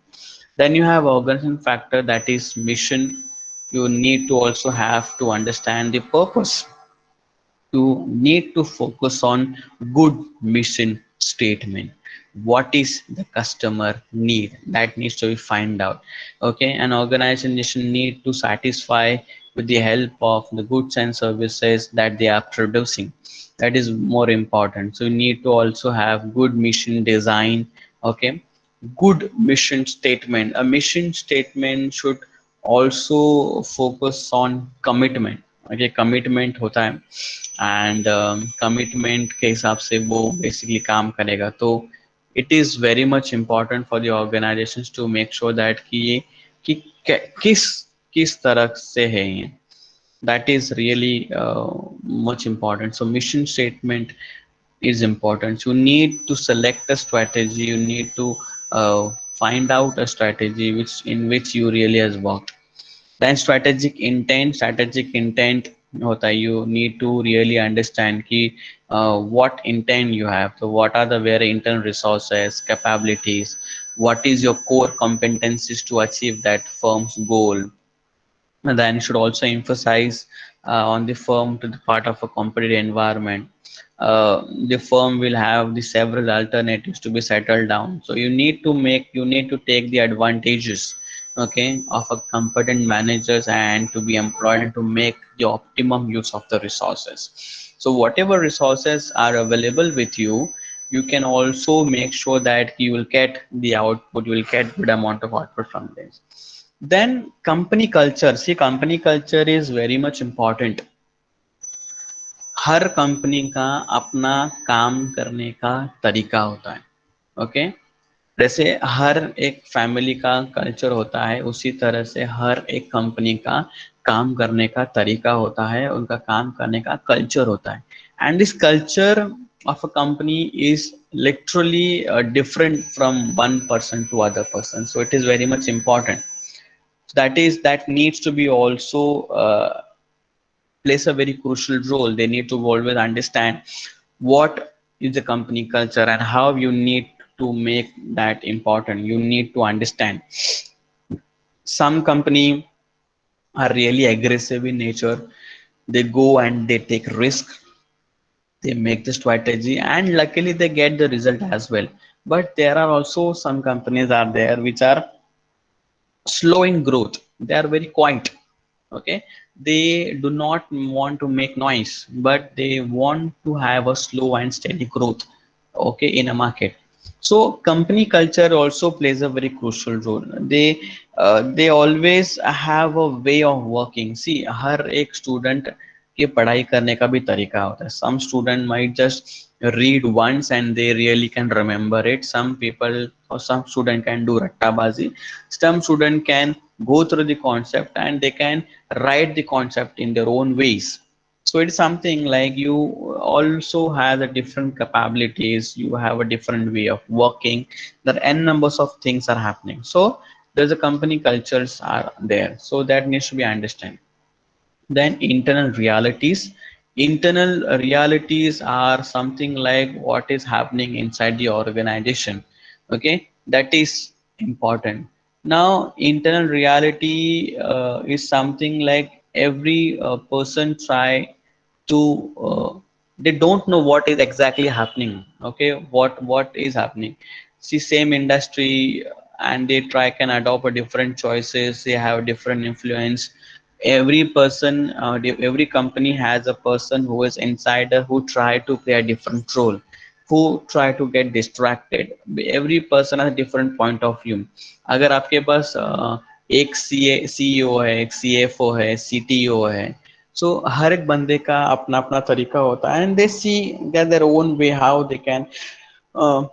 Then you have organization factor, that is mission. You need to also have to understand the purpose. You need to focus on good mission statement. What is the customer need? That needs to be find out. Okay, an organization need to satisfy with the help of the goods and services that they are producing. That is more important. So you need to also have good mission design. Okay, good mission statement. A mission statement should also focus on commitment. Okay, commitment होता है, and commitment के हिसाब से वो basically काम करेगा. तो it is very much important for the organisations to make sure that कि ये कि किस किस तरह से है ये. That is really much important. So mission statement is important. You need to select a strategy, you need to find out a strategy which in which you really has worked. Then strategic intent होता है. You need to really understand कि what intent you have. So what are the very internal resources, capabilities, what is your core competencies to achieve that firm's goal. And then you should also emphasize on the firm to the part of a competitive environment. The firm will have the several alternatives to be settled down. So you need to take the advantages, okay, of a competent managers and to be employed and to make the optimum use of the resources. So whatever resources are available with you, you can also make sure that you will get the output, you will get good amount of output from this. Then company culture. See, company culture is very much important. Her company का अपना काम करने का तरीका होता है. Okay, जैसे हर एक फैमिली का कल्चर होता है, उसी तरह से हर एक कंपनी का काम करने का तरीका होता है, उनका काम करने का कल्चर होता है. And this culture of a company is literally different from one person to other person. So it is very much important. That needs to be also plays a very crucial role. They need to always understand what is the company culture and how you need to make that important. You need to understand. Some company are really aggressive in nature. They go and they take risk, they make the strategy, and luckily they get the result as well. But there are also some companies are there which are slow in growth. They are very quiet. Okay, they do not want to make noise, but they want to have a slow and steady growth, okay, in a market. So company culture also plays a very crucial role. They always have a way of working. See, हर एक student के पढ़ाई करने का भी तरीका होता है. Some student might just read once and they really can remember it. Some people or some student can do rattabazi. Some student can go through the concept and they can write the concept in their own ways. So it's something like you also have a different capabilities, you have a different way of working. There are n numbers of things are happening. So there's a company cultures are there. So that needs to be understood. Then internal realities are something like what is happening inside the organization. Okay, that is important. Now internal reality is something like every person try to they don't know what is exactly happening. Okay, what is happening. See, same industry, and they try can adopt a different choices, they have different influence. Every person, every company has a person who is insider who try to play a different role, who try to get distracted. Every person has a different point of view. अगर आपके पास एक CEO है, एक CFO है, CTO है, सो हर एक बंदे का अपना अपना तरीका होता है, and they see their own way how they can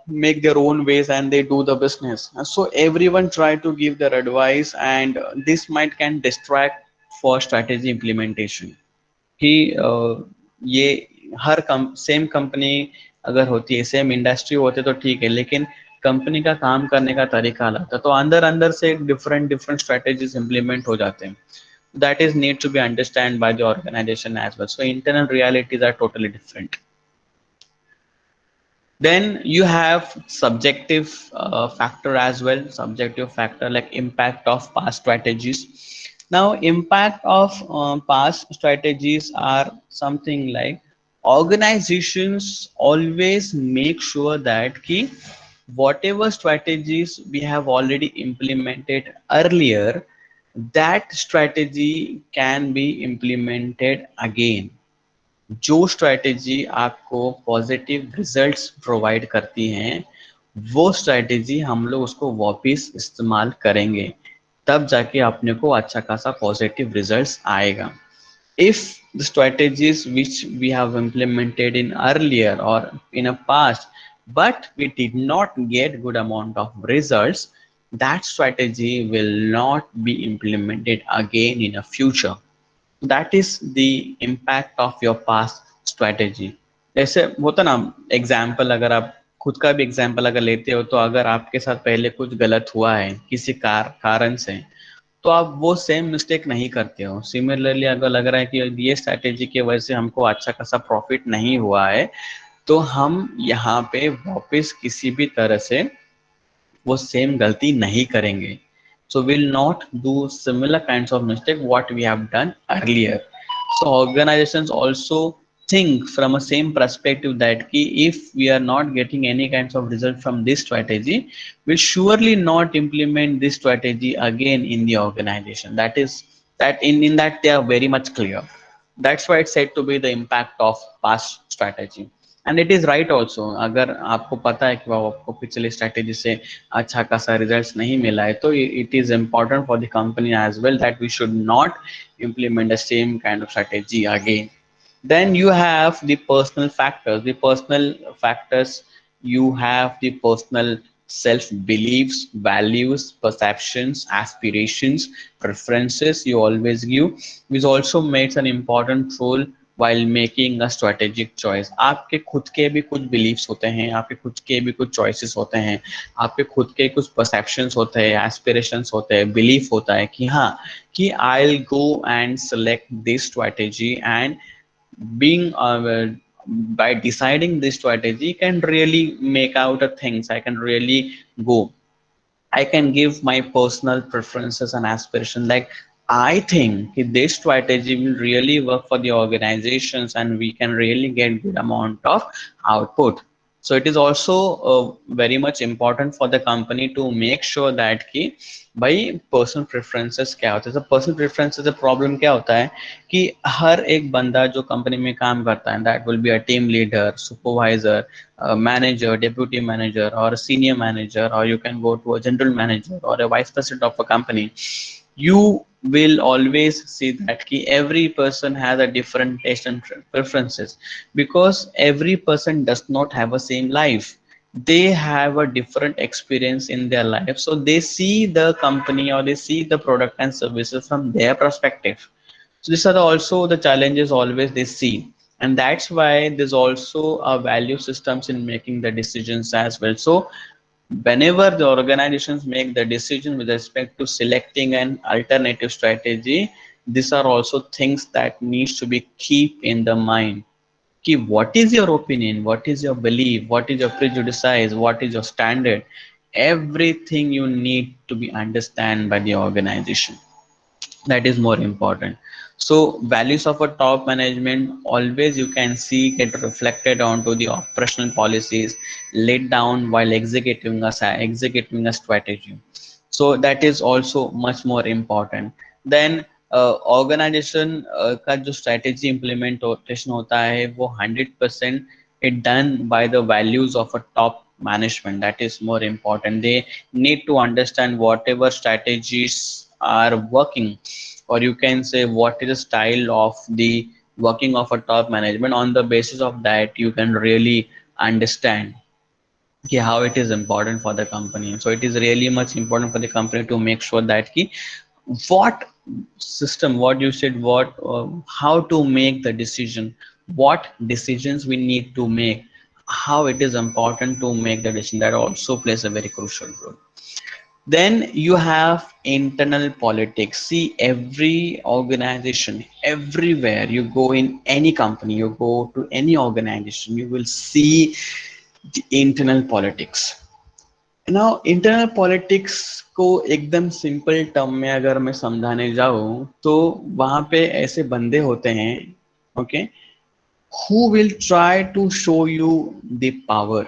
make their own ways and they do the business. So everyone try to give their advice, and this might can distract for strategy implementation. कि ये हर same company अगर होती है, same industry होते तो ठीक है, लेकिन कंपनी का काम करने का तरीका अलग था, तो अंदर अंदर से डिफरेंट डिफरेंट स्ट्रेटेजीज इंप्लीमेंट हो जाते हैं. That is need to be understand by the organization as well. So internal realities are totally different. Then you have subjective factor as well. Subjective factor like impact of past strategies. Now impact of past strategies are something like organizations always make sure that key whatever strategies we have already implemented earlier, that strategy can be implemented again. जो strategy आपको positive results provide करती हैं, वो strategy हम लोग उसको वापस इस्तेमाल करेंगे, तब जाके अपने को अच्छा खासा पॉजिटिव रिजल्ट्स आएगा. If the strategies which we have implemented in earlier or in a past, but we did not get good amount of results, that strategy will not be implemented again in a future. That is the impact of your past strategy. जैसे होता ना, example अगर आप खुद का भी example अगर लेते हो, तो अगर आपके साथ पहले कुछ गलत हुआ है किसी कारण से, तो आप वो सेम मिस्टेक नहीं करते हो. सिमिलरली अगर लग रहा है कि ये स्ट्रैटेजी की वजह से हमको अच्छा खासा प्रॉफिट नहीं हुआ है, तो हम यहाँ पे वापस किसी भी तरह से वो सेम गलती नहीं करेंगे. So we'll not do similar kinds of mistake what we have done earlier. So organizations also think from a same perspective that if we are not getting any kinds of result from this strategy, we'll surely not implement this strategy again in the organization. That is that in that they are very much clear. That's why it's said to be the impact of past strategy. And it is right also. अगर आपको पता है कि वो आपको पिछले strategy से अच्छा खासा रिजल्ट्स नहीं मिला है, तो it is important for the company as well that we should not implement the same kind of strategy again. Then you have the personal factors. The personal factors, you have the personal self beliefs, values, perceptions, aspirations, preferences you always give, which also makes an important role while making a strategic choice. आपके खुद के भी कुछ beliefs होते हैं, आपके खुद के भी कुछ choices होते हैं, आपके खुद के कुछ perceptions होते हैं, aspirations होते हैं, belief होता है कि हाँ, कि I'll go and select this strategy, and being by deciding this strategy can really make out a things. I can really go, I can give my personal preferences and aspiration, like I think this strategy will really work for the organizations and we can really get good amount of output. So it is also very much important for the company to make sure that कि भाई personal preferences क्या होता है. तो personal preferences का problem क्या होता है कि हर एक बंदा जो कंपनी में काम करता है that will be a team leader, supervisor, manager, deputy manager, or a senior manager, or you can go to a general manager or a vice president of a company. You will always see that ki every person has a different taste and preferences, because every person does not have a same life. They have a different experience in their life, so they see the company or they see the product and services from their perspective. So these are also the challenges always they see, and that's why there's also a value systems in making the decisions as well. So whenever the organizations make the decision with respect to selecting an alternative strategy, these are also things that needs to be keep in the mind. Ki what is your opinion, what is your belief, what is your prejudice, what is your standard? Everything you need to be understand by the organization, that is more important. So values of a top management always you can see get reflected onto the operational policies laid down while executing a strategy. So that is also much more important. Then organization का जो strategy implementation होता है वो 100% it done by the values of a top management. That is more important. They need to understand whatever strategies are working, or you can say what is the style of the working of a top management. On the basis of that you can really understand how it is important for the company. So it is really much important for the company to make sure that what system, what you said, what how to make the decision, what decisions we need to make, how it is important to make the decision, that also plays a very crucial role. Then you have internal politics. See, every organization, everywhere you go in any company, you go to any organization, you will see the internal politics. Now, internal politics को एकदम simple term में अगर मैं समझाने जाऊँ तो वहाँ पे ऐसे बंदे होते हैं, okay, who will try to show you the power.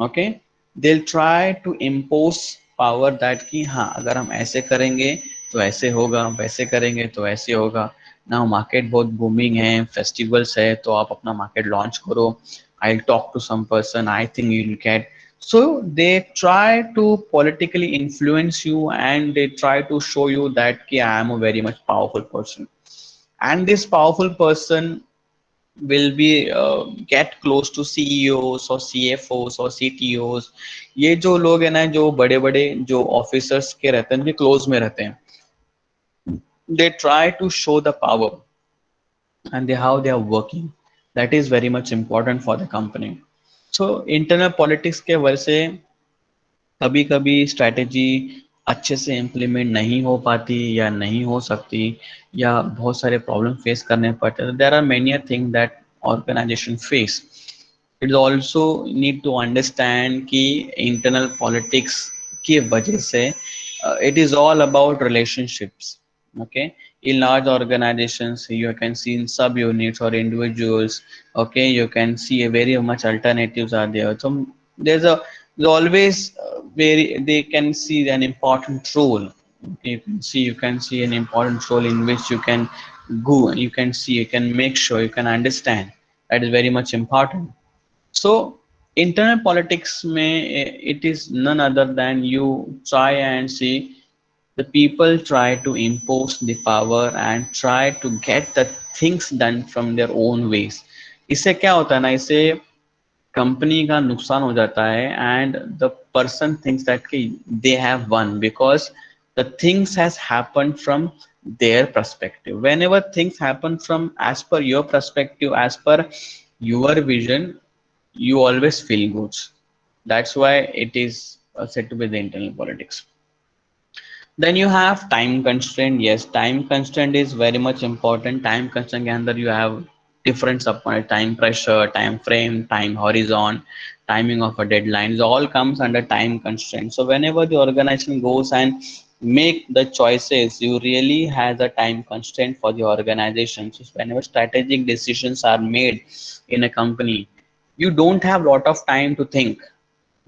Okay, they try to impose power that कि हाँ अगर हम ऐसे करेंगे तो ऐसे होगा, वैसे करेंगे तो ऐसे होगा. ना मार्केट बहुत बूमिंग है, फेस्टिवल्स है, तो आप अपना मार्केट लॉन्च करो. I talk to some person, I think you will get. So they try to politically influence you and they try to show you that I am a very much powerful person, and this powerful person will be get close to CEOs or CFOs or CTOs. ये जो लोग हैं ना, जो बड़े बड़े जो officers के रहते हैं, उनके क्लोज में रहते हैं, they try to show the power and how they are working. That is very much important for the company. So internal politics के वजह से कभी कभी स्ट्रैटेजी अच्छे से इम्प्लीमेंट नहीं हो पाती या नहीं हो सकती, या बहुत सारे प्रॉब्लम फेस करने पड़ते हैं. There are many thing that organisation face. It also need to understand कि इंटरनल पॉलिटिक्स की वजह से it is all about relationships. Okay, in large organizations you can see in subunits or individuals. Okay, you can see a very much alternatives are there. So there's always very they can see an important role. You can see an important role in which you can go, you can see, you can make sure, you can understand. That is very much important. So internal politics may it is none other than you try and see the people try to impose the power and try to get the things done from their own ways. इससे क्या होता है ना, इससे company का नुकसान हो जाता है and the person thinks that they have one because the things has happened from their perspective. Whenever things happen from as per your perspective, as per your vision, you always feel good. That's why it is said to be the internal politics. Then you have time constraint. Yes, time constraint is very much important. Time constraint के अंदर you have different subpoint, time pressure, time frame, time horizon, timing of a deadline. It all comes under time constraint. So whenever the organization goes and make the choices. You really has a time constraint for the organization. So whenever strategic decisions are made in a company, you don't have a lot of time to think.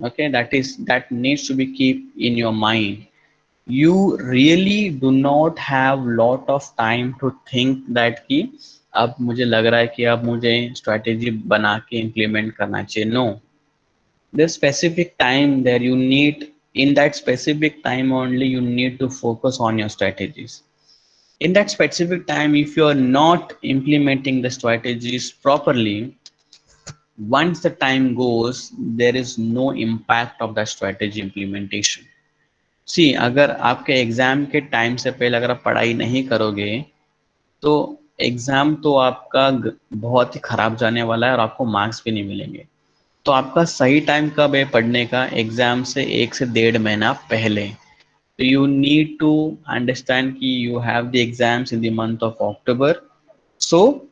Okay, that needs to be keep in your mind. You really do not have lot of time to think that कि अब मुझे लग रहा है कि अब मुझे strategy बना के implement करना चाहिए. No, there's specific time there. You need, in that specific time only, you need to focus on your strategies. In that specific time, if you are not implementing the strategies properly, once the time goes, there is no impact of the strategy implementation. सी अगर आपके exam के time से पहले अगर आप पढ़ाई नहीं करोगे तो एग्जाम तो आपका बहुत ही खराब जाने वाला है और आपको मार्क्स भी नहीं मिलेंगे. तो आपका सही टाइम कब है पढ़ने का? एग्जाम से 1 से 1.5 महीना पहले. तो यू नीड टू अंडरस्टैंड कि you have the exams in the month of October. So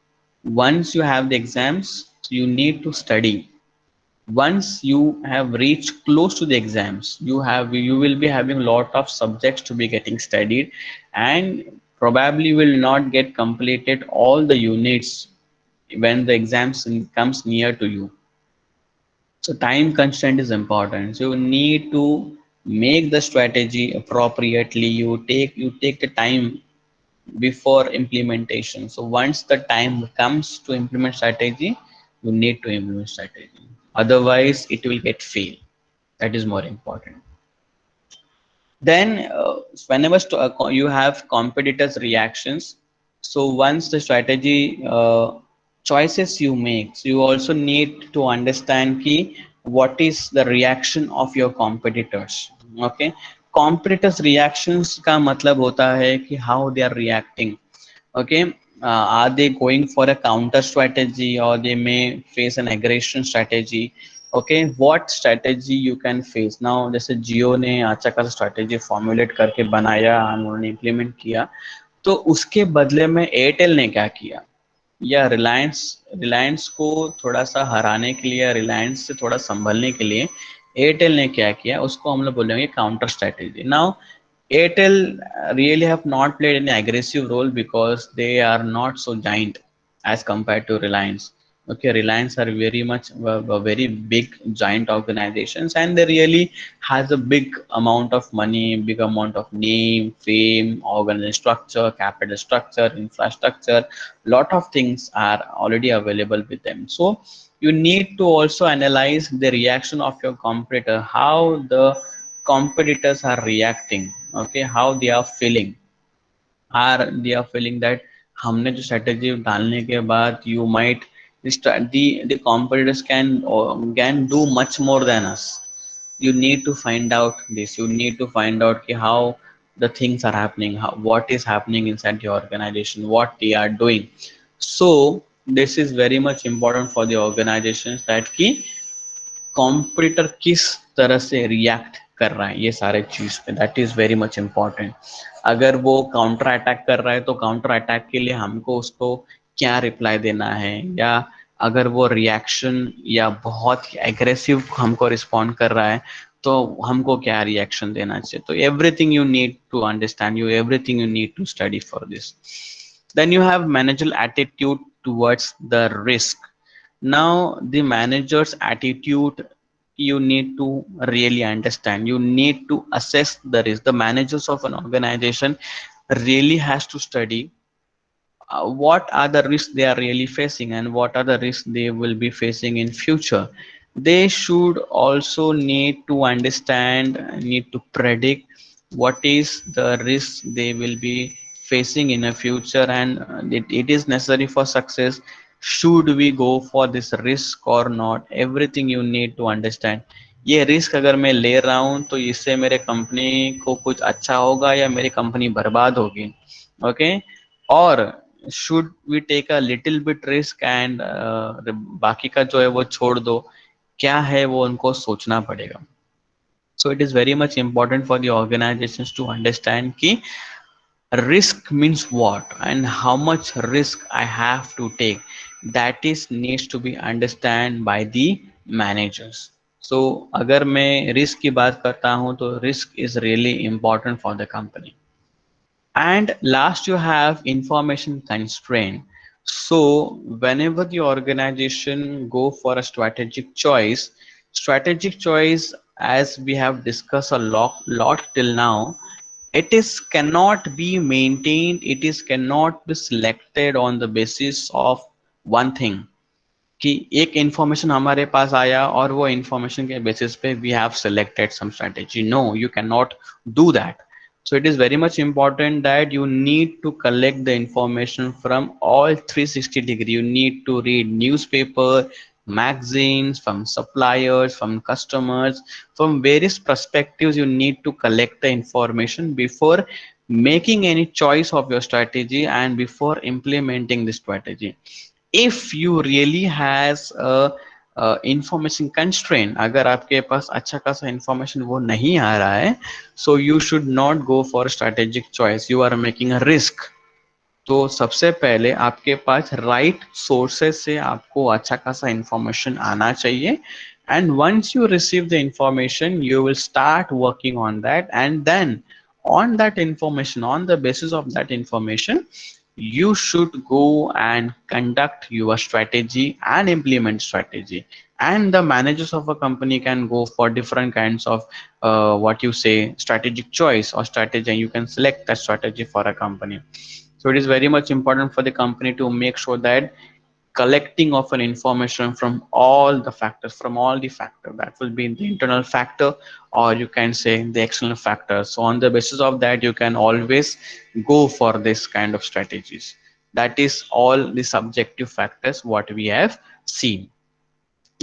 once you have the exams, you need to study. Once you have reached close to the exams, you will be having a lot of subjects to be getting studied, and probably will not get completed all the units when the exams comes near to you. So time constraint is important. So you need to make the strategy appropriately. You take the time before implementation. So once the time comes to implement strategy, you need to implement strategy, otherwise it will get fail. That is more important. Then whenever you have competitors reactions, so once the strategy choices you make, so you also need to understand key what is the reaction of your competitors. Okay, competitors reactions का मतलब होता है कि how they are reacting. Okay, are they going for a counter strategy, or they may face an aggression strategy? Okay, what strategy you can face now? जैसे जियो ने अच्छा खासा strategy formulate करके बनाया, उन्होंने इम्प्लीमेंट किया, तो उसके बदले में एयरटेल ने क्या किया, या रिलायंस रिलायंस को थोड़ा सा हराने के लिए, रिलायंस से थोड़ा संभलने के लिए एयरटेल ने क्या किया, उसको हम लोग बोलेंगे counter strategy. Now Airtel really have not played any aggressive role because they are not so giant as compared to Reliance. Okay, Reliance are very much a very big giant organizations, and they really has a big amount of money, big amount of name, fame, organization structure, capital structure, infrastructure. Lot of things are already available with them. So you need to also analyze the reaction of your competitor, how the competitors are reacting. Okay, how they are feeling. Are they are feeling that हमने जो strategy डालने के बाद you might the competitors can do much more than us. You need to find out this. You need to find out कि how the things are happening, what is happening inside the organization, what they are doing. So this is very much important for the organizations that कि competitor किस तरह से react कर रहा है, ये सारे चीज पे, that is very much important. अगर वो काउंटर अटैक कर रहा है तो काउंटर अटैक के लिए हमको उसको क्या रिप्लाई देना है, या अगर वो रिएक्शन या बहुत एग्रेसिव हमको रिस्पॉन्ड कर रहा है तो हमको क्या रिएक्शन देना चाहिए. तो everything you need to understand, you everything you need to study for this. Then you have managerial attitude towards the risk. Now the manager's attitude you need to really understand. You need to assess the risk. The managers of an organization really has to study what are the risks they are really facing and what are the risks they will be facing in future. They should also need to understand, need to predict what is the risk they will be facing in a future, and it is necessary for success. Should we go for this risk or not? Everything you need to understand. ये risk अगर मैं ले रहा हूँ तो इससे मेरे company को कुछ अच्छा होगा या मेरी कंपनी बर्बाद होगी. ओके, और should we take a little bit risk and बाकी का जो है वो छोड़ दो, क्या है वो उनको सोचना पड़ेगा. So it is very much important for the organisations to understand कि risk means what and how much risk I have to take. That is needs to be understand by the managers. सो अगर मैं risk की बात करता हूं तो risk is really important for the company. And last, you have information constraint. So whenever the organization go for a strategic choice, as we have discussed a lot till now, it is cannot be maintained. It is cannot be selected on the basis of one thing. कि एक information हमारे पास आया और वो information के basis पे we have selected some strategy. No, you can not do that. So it is very much important that you need to collect the information from all 360 degree. You need to read newspaper, magazines, from suppliers, from customers, from various perspectives. You need to collect the information before making any choice of your strategy and before implementing the strategy. If you really has a information constraint, अगर आपके पास अच्छा खासा information वो नहीं आ रहा है, so you should not go for strategic choice. You are making a risk. तो सबसे पहले आपके पास राइट सोर्सेस से आपको अच्छा खासा इंफॉर्मेशन आना चाहिए. And once you receive the information, you will start working on that, and then on that information, on the basis of that information, you should go and conduct your strategy and implement strategy. And the managers of a company can go for different kinds of what you say strategic choice or strategy, and you can select that strategy for a company. So it is very much important for the company to make sure that collecting of an information from all the factors, from all the factor, that will be the internal factor, or you can say the external factor. So on the basis of that, you can always go for this kind of strategies. That is all the subjective factors what we have seen.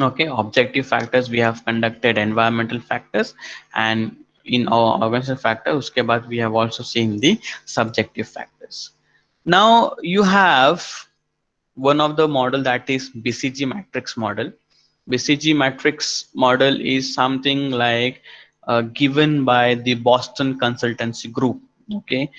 Okay, objective factors we have conducted, environmental factors, and in our organizational factor uske baad we have also seen the subjective factors. Now you have one of the model, that is BCG matrix model. BCG matrix model is something like given by the Boston Consultancy Group. Okay,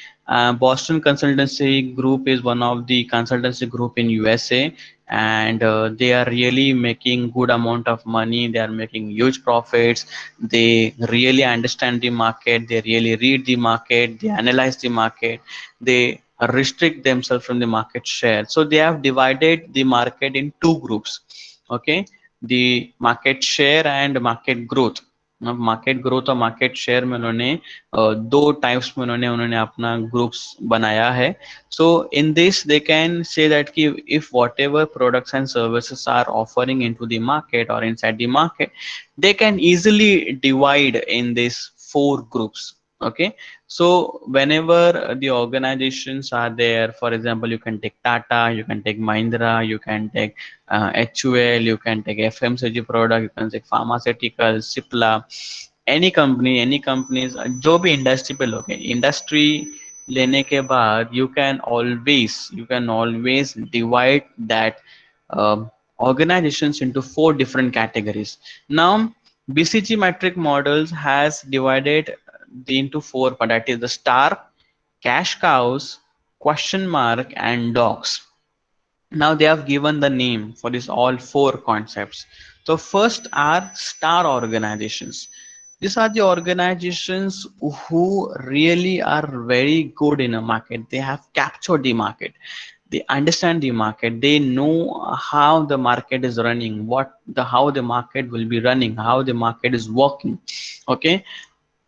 Boston Consultancy Group is one of the consultancy group in USA, and they are really making good amount of money. They are making huge profits. They really understand the market. They really read the market. They analyze the market. They restrict themselves from the market share. So they have divided the market in two groups. Okay, the market share and market growth. Market growth और market share में उन्होंने दो types में उन्होंने उन्होंने अपना groups बनाया है. So in this they can say that कि if whatever products and services are offering into the market और inside the market, they can easily divide in these four groups. Okay, so whenever the organizations are there, for example, you can take Tata, you can take Mahindra, you can take HUL, you can take FMCG product, you can take pharmaceutical, Cipla, any companies, जो भी industry पे लोग हैं, industry लेने के बाद you can always divide that organizations into four different categories. Now BCG metric models has divided into four, but that is the star, cash cows, question mark, and dogs. Now they have given the name for this all four concepts. So first are star organizations. These are the organizations who really are very good in a market. They have captured the market. They understand the market. They know how the market is running, how the market will be running, how the market is working. Okay,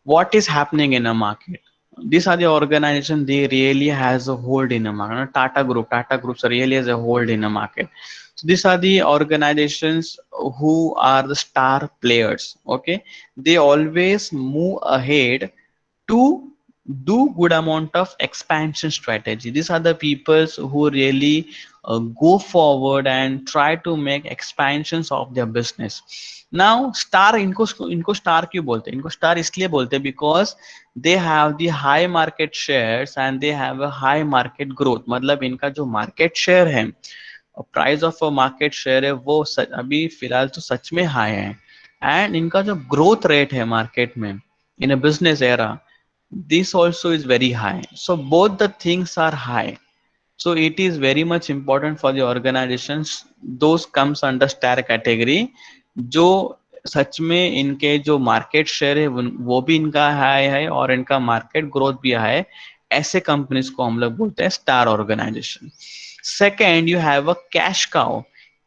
what is happening in a market. These are the organization, they really has a hold in a market. Tata groups really has a hold in a market. So these are the organizations who are the star players. Okay, they always move ahead to do good amount of expansion strategy. These are the peoples who really go forward and try to make expansions of their business. Now star, इनको star क्यों बोलते हैं? इनको star इसलिए बोलते हैं because they have the high market shares and they have a high market growth. मतलब इनका जो market share है, प्राइस ऑफ मार्केट शेयर है, वो अभी फिलहाल तो सच में हाई है. एंड इनका जो ग्रोथ रेट है मार्केट में in a business era, this also is very high. So both the things are high. So it is very much important for the organizations. Those comes under star category. जो सच में इनके जो market share है वो भी इनका high है और इनका मार्केट ग्रोथ भी हाई है, ऐसे कंपनीज को हम लोग बोलते हैं star organisation. Second, you have a cash cow.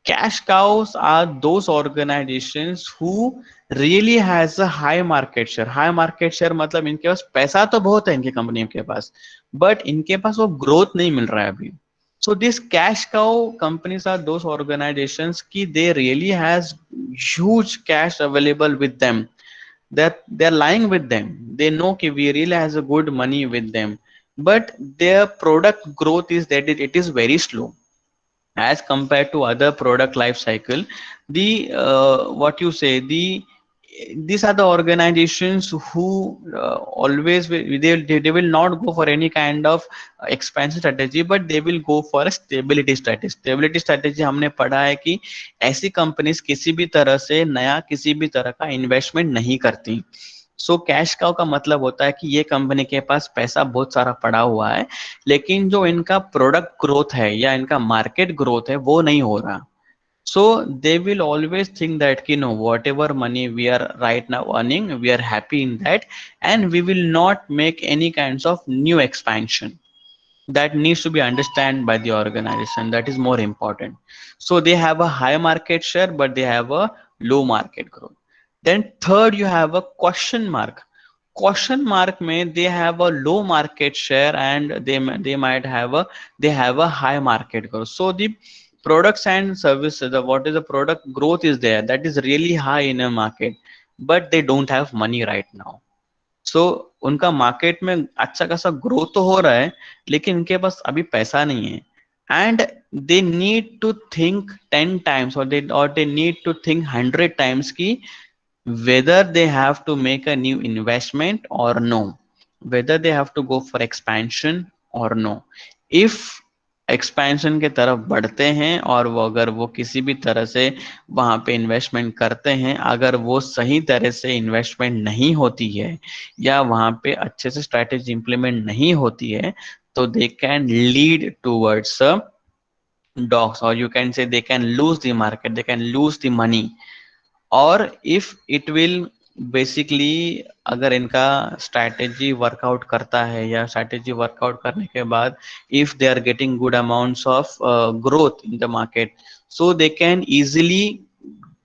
Cash cows are those organizations who really has a high market share. High market share मतलब इनके पास पैसा तो बहुत है इनकी कंपनियों के पास, बट इनके पास वो ग्रोथ नहीं मिल रहा है अभी। So these cash cow companies are those organizations ki they really has huge cash available with them, that they're lying with them, they know ki we really has a good money with them, but their product growth is that it is very slow as compared to other product life cycle. The what you say, the these are the organizations who always they will not go for any kind of expansion strategy, but they will go for a stability strategy. Stability strategy हमने पढ़ा है कि ऐसी companies किसी भी तरह से नया किसी भी तरह का इन्वेस्टमेंट नहीं करती। सो कैश काउ का मतलब होता है कि ये कंपनी के पास पैसा बहुत सारा पड़ा हुआ है, लेकिन जो इनका प्रोडक्ट ग्रोथ है या इनका मार्केट ग्रोथ है वो नहीं हो रहा। So they will always think that you know whatever money we are right now earning, we are happy in that, and we will not make any kinds of new expansion. That needs to be understood by the organization. That is more important. So they have a high market share, but they have a low market growth. Then third, you have a question mark. Question mark may they have a low market share and they might have a high market growth. So the products and services, the what is the product growth is there, that is really high in a market, but they don't have money right now. सो उनका market में अच्छा खासा growth तो हो रहा है, लेकिन उनके पास अभी पैसा नहीं है, and they need to think 10 times और they need to think 100 times की whether they have to make a new investment or no, whether they have to go for expansion or no. If expansion के तरफ बढ़ते हैं और वो अगर वो किसी भी तरह से वहां पे इन्वेस्टमेंट करते हैं, अगर वो सही तरह से इन्वेस्टमेंट नहीं होती है या वहां पे अच्छे से स्ट्रैटेजी इंप्लीमेंट नहीं होती है, तो they can lead towards dogs, और you can say they can lose the market, they can lose the money. और इफ इट विल बेसिकली, अगर इनका स्ट्रैटेजी वर्कआउट करता है या स्ट्रैटेजी वर्कआउट करने के बाद if they are getting good amounts of growth in the market, so they can easily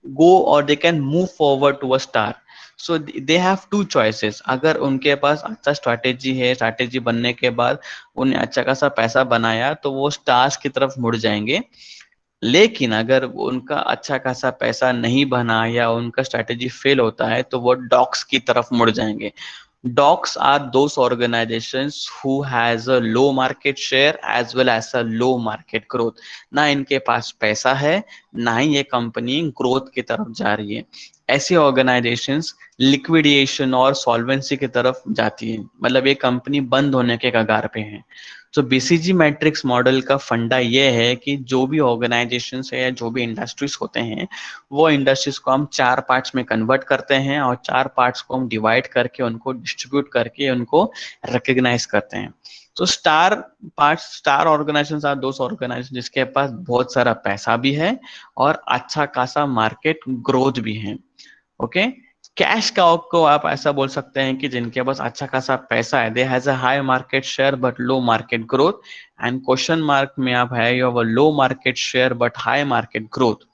go or they can move forward to a star. So they have two choices. अगर उनके पास अच्छा strategy है, strategy बनने के बाद उन्हें अच्छा खासा पैसा बनाया, तो वो स्टार्स की तरफ मुड़ जाएंगे। लेकिन अगर उनका अच्छा खासा पैसा नहीं बना या उनका स्ट्रैटेजी फेल होता है, तो वो डॉक्स की तरफ मुड़ जाएंगे। Docs are those organizations who has a low market share as well as a low market growth. ना इनके पास पैसा है, ना ही ये कंपनी ग्रोथ की तरफ जा रही है। ऐसी ऑर्गेनाइजेशंस लिक्विडेशन और सॉल्वेंसी की तरफ जाती है, मतलब ये कंपनी बंद होने के कगार पे है। तो बीसीजी मैट्रिक्स मॉडल का फंडा ये है कि जो भी ऑर्गेनाइजेशंस है या जो भी इंडस्ट्रीज होते हैं, वो इंडस्ट्रीज को हम 4 पार्ट्स में कन्वर्ट करते हैं और 4 पार्ट्स को हम डिवाइड करके उनको डिस्ट्रीब्यूट करके उनको रिकग्नाइज करते हैं। तो star organisation are those organisation जिसके पास बहुत सारा पैसा भी है और अच्छा खासा मार्केट ग्रोथ भी है। ओके, कैश काउ को आप ऐसा बोल सकते हैं कि जिनके पास अच्छा खासा पैसा है, दे has a high market share but low market growth. And question mark में आप है you have a low market share but high market growth.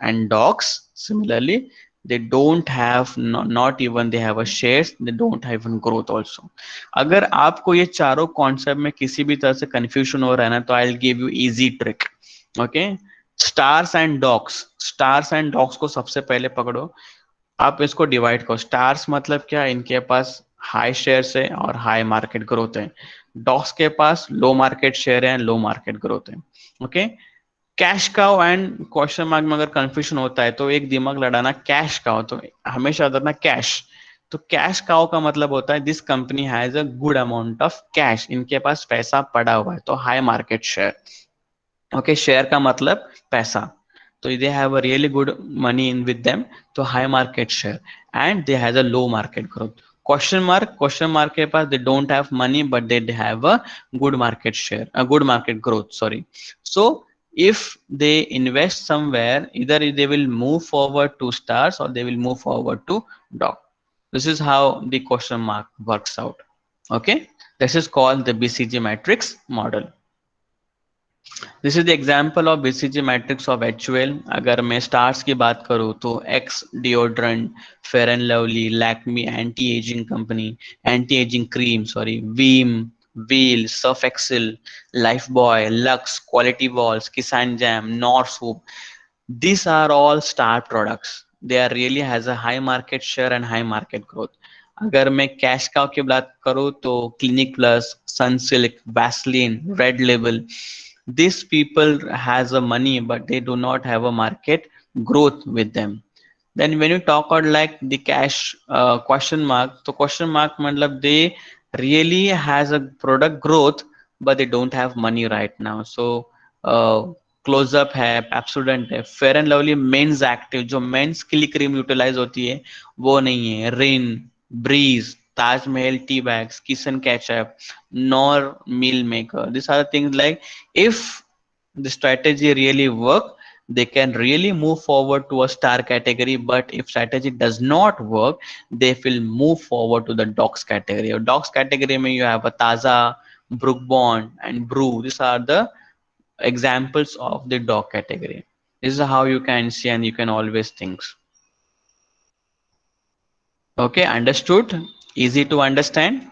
And dogs similarly, they don't have not even they have a shares, they don't have even growth also. अगर आपको ये चारों concept में किसी भी तरह से कंफ्यूजन हो रहा है ना, तो I will give you easy trick. Okay, stars and dogs को सबसे पहले पकड़ो, आप इसको डिवाइड करो। स्टार्स मतलब क्या, इनके पास हाई शेयर है और हाई मार्केट ग्रोथ है। डॉग्स के पास लो मार्केट शेयर है, लो मार्केट ग्रोथ है। Okay, cash cow and question mark में अगर कंफ्यूजन होता है तो एक दिमाग लड़ाना, कैश काउ तो हमेशा धरना कैश। तो कैश काउ का मतलब होता है this company has a good amount of cash, इनके पास पैसा पड़ा हुआ है, तो high market share. Okay, share का मतलब पैसा, तो they have a really good money in with them, तो high market share. And they has a low market growth. Question mark के पास they don't have money but they have a good market share, a good market growth, sorry. So If they invest somewhere, either they will move forward to stars or they will move forward to dog. This is how the question mark works out. Okay, this is called the BCG matrix model. This is the example of BCG matrix of HUL. अगर मैं stars की बात करूँ तो Axe deodorant, Fair and Lovely, Lakme anti ageing company, anti ageing cream sorry, Vim, Wheel, Surf Excel, Lifebuoy, Lux, Kwality Wall's, Kissan jam, north soup. These are all star products. They are really has a high market share and high market growth. अगर मैं cash cow की बात करूँ तो clinic plus, Sunsilk, Vaseline, red label, these people has a money but they do not have a market growth with them. Then when you talk about like the cash question mark, so question mark matlab they really has a product growth but they don't have money right now. So Closeup है, Pepsodent है, Fair and Lovely men's active जो men's के लिए cream utilize होती है वो नहीं है, Rin, Breeze, Taj Mahal tea bags, Kissan ketchup, Knorr meal maker. This are things like if the strategy really work, they can really move forward to a star category. But if strategy does not work, they will move forward to the dogs category. Or dogs category mein you have a Taza, Brook Bond and Brew. These are the examples of the dog category. This is how you can see and you can always think. Okay, understood? Easy to understand?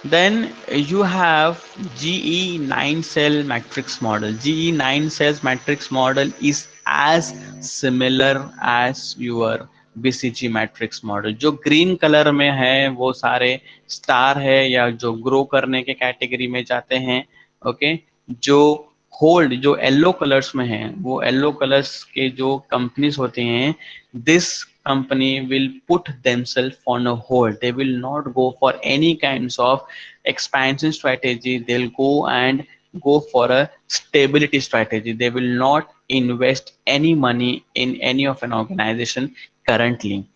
Then you have GE9 cell matrix model. GE9 cells matrix model is as similar as your BCG matrix model. जो green colour में है वो सारे star है या जो grow करने के कैटेगरी में जाते हैं. ओके, जो होल्ड जो येलो कलर्स में है वो येलो कलर्स के जो कंपनीज होते हैं, this company will put themselves on a hold. They will not go for any kinds of expansion strategy. They'll go and go for a stability strategy. They will not invest any money in any of an organization currently.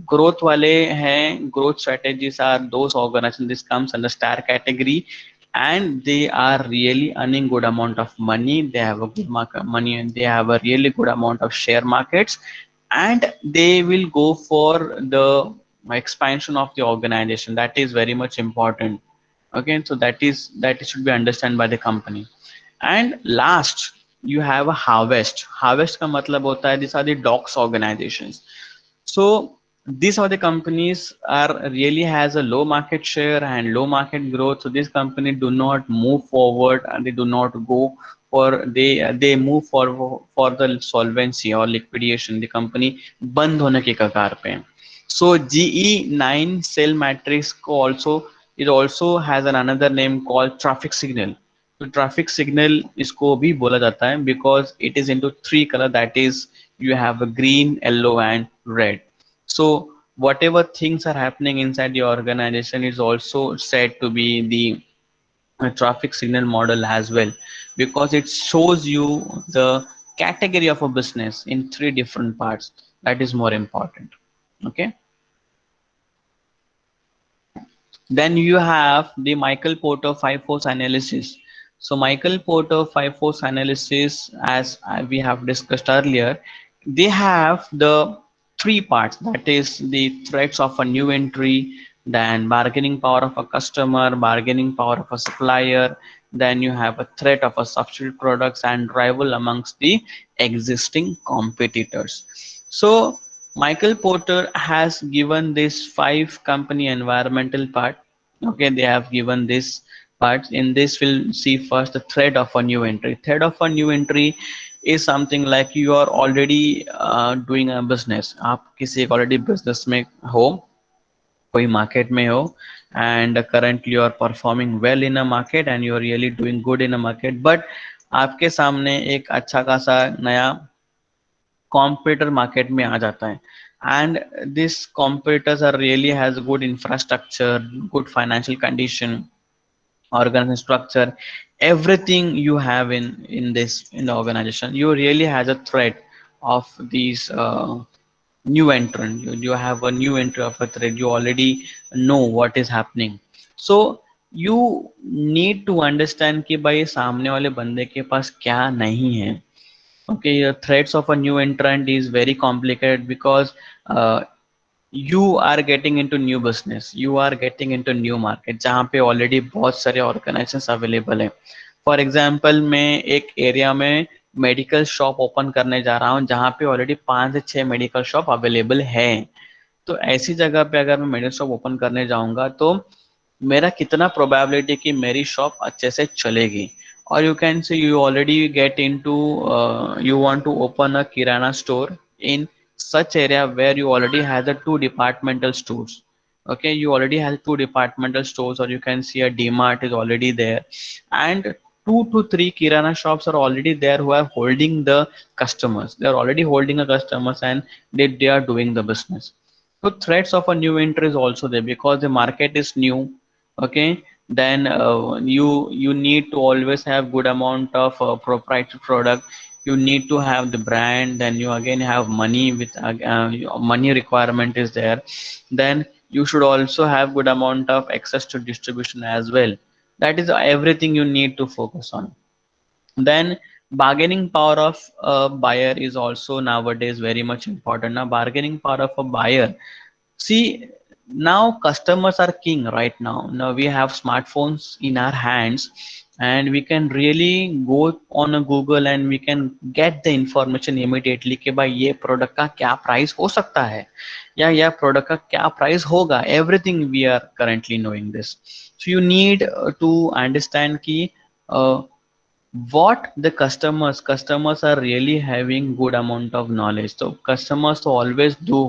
Growth wale hain, growth strategies are those organizations. This comes under star category and they are really earning good amount of money. They have a good market money and they have a really good amount of share markets, and they will go for the expansion of the organization. That is very much important. Okay, so that should be understood by the company. And last you have a harvest का मतलब होता है these are the docs organizations. So these are the companies are really has a low market share and low market growth. So this company do not move forward and they do not go for they move for the solvency or liquidation. The company बंद होने के कगार पे. So GE9 cell matrix को also it also has an another name called traffic signal. तो traffic signal इसको भी बोला जाता है because it is into three color, that is you have a green, yellow and red. So whatever things are happening inside the organization is also said to be the traffic signal model as well, because it shows you the category of a business in three different parts. That is more important. Okay. Then you have the Michael Porter five force analysis. So Michael Porter five force analysis, as we have discussed earlier, they have the three parts. That is the threats of a new entry, then bargaining power of a customer, bargaining power of a supplier, then you have a threat of a substitute products and rival amongst the existing competitors. So Michael Porter has given this five company environmental part. Okay, they have given this part. In this, we'll see first the threat of a new entry. Threat of a new entry is something like you are already doing a business. आप किसी एक already business में हो, कोई market में हो, and currently you are performing well in a market and you are really doing good in a market, but आपके सामने एक अच्छा खासा नया competitor market में आ जाता है, and these competitors are really has good infrastructure, good financial condition, organization structure, everything you have in this in the organization. You really has a threat of these new entrant. You have a new entry of a threat. You already know what is happening. So you need to understand कि भाई सामने वाले बंदे के पास क्या नहीं है. Okay, threats of a new entrant is very complicated because you are getting into new business, you are getting into new market जहाँ पे ऑलरेडी बहुत सारे ऑर्गेनाइजेशंस अवेलेबल हैं. फॉर एग्जांपल मैं एक एरिया में मेडिकल शॉप ओपन करने जा रहा हूँ जहाँ पे ऑलरेडी 5 से 6 मेडिकल शॉप अवेलेबल है. तो ऐसी जगह पे अगर मैं मेडिकल शॉप ओपन करने जाऊंगा तो मेरा कितना प्रोबेबिलिटी कि मेरी शॉप अच्छे से चलेगी. और यू कैन से you already get into you want to open a kirana store in such area where you already have the two departmental stores. Okay, you already have two departmental stores, or you can see a DMart is already there, and 2 to 3 kirana shops are already there who are holding the customers. They are already holding the customers, and they are doing the business. So threats of a new entry is also there because the market is new. Okay, then you need to always have good amount of proprietary product. You need to have the brand, then you again have money with money requirement is there. Then you should also have good amount of access to distribution as well. That is everything you need to focus on. Then bargaining power of a buyer is also nowadays very much important. Now bargaining power of a buyer, see, now customers are king right now. Now we have smartphones in our hands, and we can really go on a Google and we can get the information immediately कि भाई ये product का क्या price हो सकता है या यह प्रोडक्ट का क्या प्राइस होगा. Everything we are currently knowing this. So you need to understand कि uh, what the customers are really having good amount of knowledge. So customers तो always do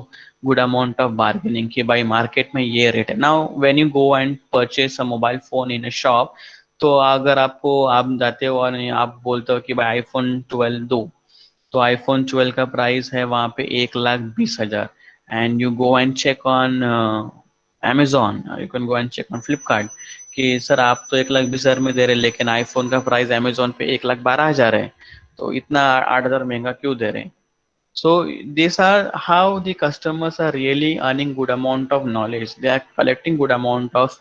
good amount of bargaining कि भाई market में ये rate है. Now when you go and purchase a mobile phone in a shop, तो अगर आपको आप जाते हो और आप बोलते हो कि भाई आईफोन 12 दो, तो आईफोन 12 का प्राइस है वहाँ पे 1,20,000. And you go and check on Amazon, you can go and check on Flipkart कि सर आप तो 1,20,000 में दे रहे हैं लेकिन आईफोन का प्राइस अमेजोन पे 1,12,000 है, तो इतना 8,000 महंगा क्यों दे रहे हैं. So these are how the customers are really earning good amount of knowledge. They are collecting good amount of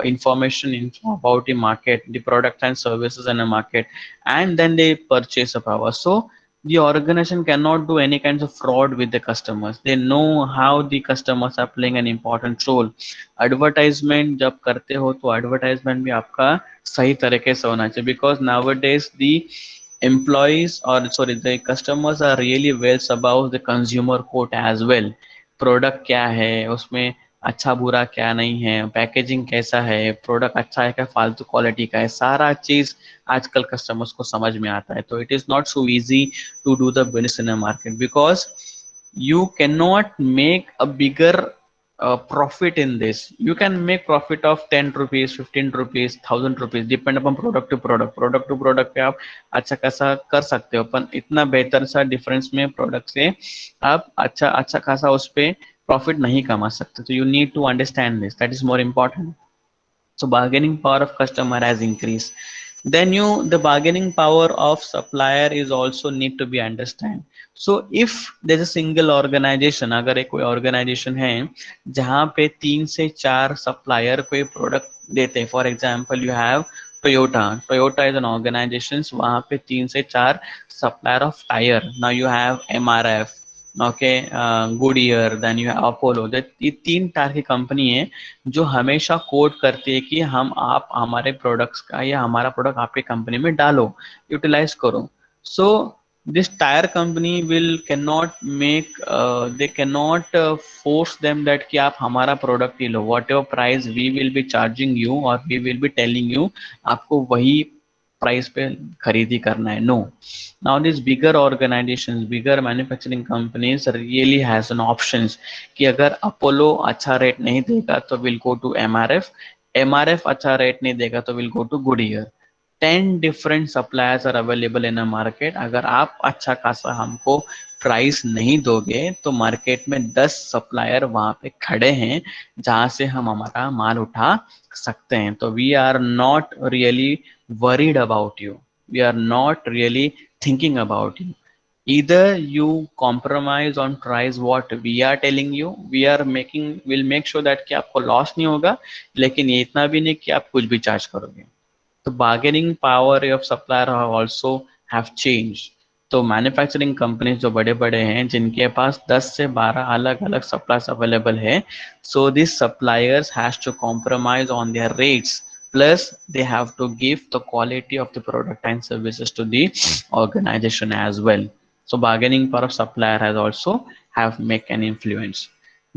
information about the market, the products and services in the market, and then they purchase a power. So the organization cannot do any kinds of fraud with the customers. They know how the customers are playing an important role. Advertisement जब करते हो तो advertisement भी आपका सही तरीके से होना चाहिए, because nowadays the employees, or sorry, the customers are really well about the consumer quote as well. Product क्या है उसमें, अच्छा बुरा क्या नहीं है, पैकेजिंग कैसा है, प्रोडक्ट अच्छा है क्या फालतू क्वालिटी का है, सारा चीज आजकल कस्टमर्स को समझ में आता है. तो it is not so easy to do the business in a market because you cannot make a bigger profit in this. You can make profit of 10 rupees, 15 rupees, 1,000 rupees, depend upon product to product. Product to product पे आप अच्छा खासा कर सकते हो, पर इतना बेहतर सा डिफरेंस में प्रोडक्ट से आप अच्छा अच्छा खासा उस पे प्रॉफिट नहीं कमा सकते. तो you need to understand this, that is more important. So bargaining power of customer has increased. Then the bargaining power of supplier is also need to be understand. So if there's a single organization, अगर एक कोई organization है जहाँ पे 3 से 4 supplier कोई product देते हैं, for example you have Toyota is an organization, वहाँ पे 3 से 4 supplier of tire. Now you have MRF, okay, Goodyear, then you have Apollo. ये 3 टायर की कंपनी है जो हमेशा कोट करती है कि हम आप हमारे प्रोडक्ट्स का या हमारा प्रोडक्ट आपके कंपनी में डालो, यूटिलाइज करो. So this tyre company will can not make, they can not force them that कि आप हमारा प्रोडक्ट ही लो, whatever price we will be charging you और we will be telling you, आपको वही प्राइस पे खरीदी करना है. No, now these bigger organizations, bigger manufacturing companies really has an options कि अगर अपोलो अच्छा रेट नहीं देगा तो will go to MRF, MRF अच्छा रेट नहीं देगा तो will go to Goodyear. 10 different suppliers are available in a market. अगर आप अच्छा खासा हमको प्राइस नहीं दोगे तो मार्केट में 10 सप्लायर वहां पे खड़े हैं जहां से हम हमारा माल उठा सकते हैं. तो we are not really worried about you, we are not really thinking about you. either you compromise on price what we are telling you, we are making, will make sure that कि आपको loss नहीं होगा, लेकिन ये इतना भी नहीं कि आप कुछ भी charge करोगे. तो bargaining power of supplier have also have changed. तो मैन्युफैक्चरिंग कंपनीज जो बड़े बड़े हैं जिनके पास 10 से 12 अलग अलग सप्लायर्स अवेलेबल है, so this suppliers has to compromise on their rates, plus they have to give the quality of the product and services to the organization as well. So bargaining power of supplier has also have make an influence.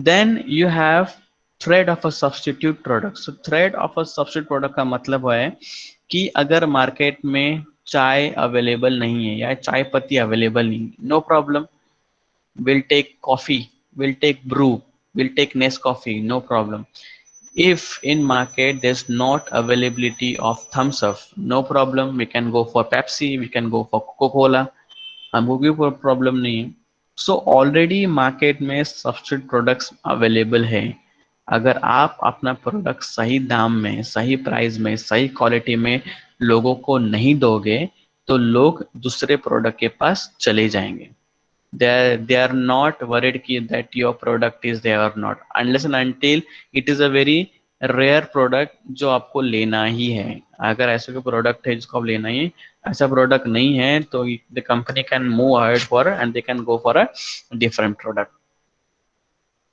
Then you have thread of a substitute product. So thread of a substitute product का मतलब है कि अगर market में चाय available नहीं है या चाय पत्ती अवेलेबल नहीं, no problem, will take coffee, will take Bru, will take Nescafe, no problem. If in market there's not availability of thumbs up, no problem, we can go for Pepsi, we can go for Coca-Cola, हमको कोई problem नहीं है. So already market में substitute products available है. अगर आप अपना product सही दाम में, सही प्राइस में, सही क्वालिटी में लोगों को नहीं दोगे तो लोग दूसरे प्रोडक्ट के पास चले जाएंगे. They are not worried कि that your product is there or not, unless and until it is a very rare product जो आपको लेना ही है. अगर ऐसा कोई प्रोडक्ट है जिसको आप लेना ही है, ऐसा प्रोडक्ट नहीं है तो the company can move ahead for and they can go for a different product.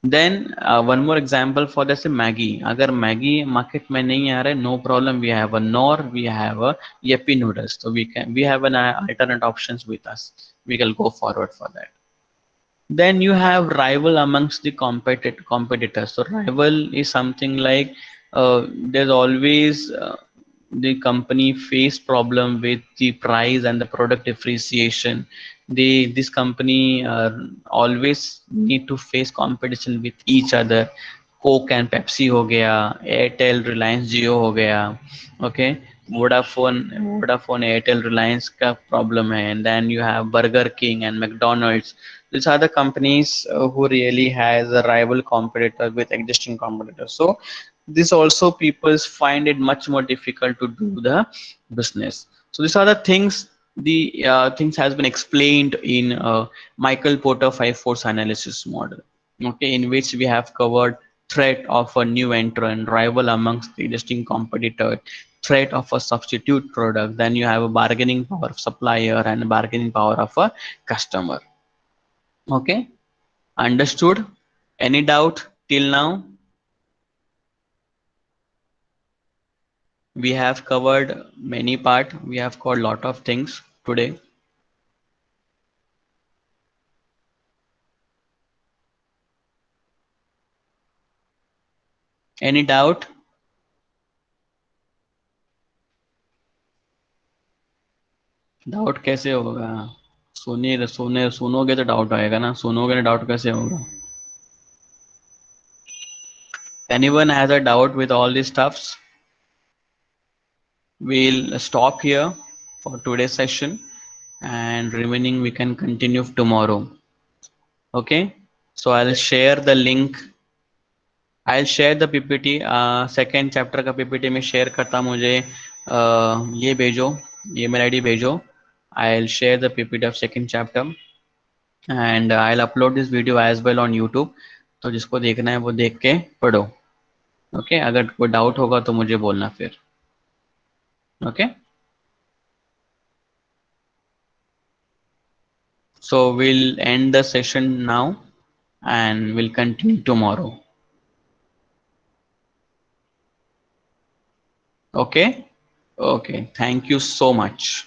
Then one more example for this is Maggi. अगर मैगी मार्केट में नहीं आ रहा है, no problem, we have a Nor, we have a Yippee noodles, so we have an alternate options with us, we can go forward for that. Then you have rival amongst the competitors. So rival is something like there's always the company face problem with the price and the product differentiation. This company always need to face competition with each other. Coke and Pepsi हो गया, Airtel, Reliance Jio हो गया, okay, Vodafone, Airtel, Reliance का problem है, and then you have Burger King and McDonald's. These are the companies who really has a rival competitor with existing competitors. So this also people find it much more difficult to do the business. So these are the things, the things has been explained in Michael Porter 5 force analysis model, okay, in which we have covered threat of a new entrant, rival amongst the existing competitor, threat of a substitute product, then you have a bargaining power of supplier and bargaining power of a customer. Okay, understood? Any doubt till now? We have covered many part. We have covered lot of things today. Any doubt? Doubt कैसे होगा? सुनोगे तो doubt आएगा ना, सुनोगे ना doubt कैसे होगा? Anyone has a doubt with all these stuffs? We'll stop here for today's session and remaining we can continue tomorrow. Okay, so I'll share the link. I'll share the PPT. Second chapter का PPT में share करता, मुझे ये भेजो, ये मेरा ID भेजो. I'll share the PPT of second chapter and I'll upload this video as well on YouTube. तो जिसको देखना है वो देख के पढ़ो. ओके, अगर कोई डाउट होगा तो मुझे बोलना फिर. Okay, so we'll end the session now and we'll continue tomorrow. Okay, okay, thank you so much.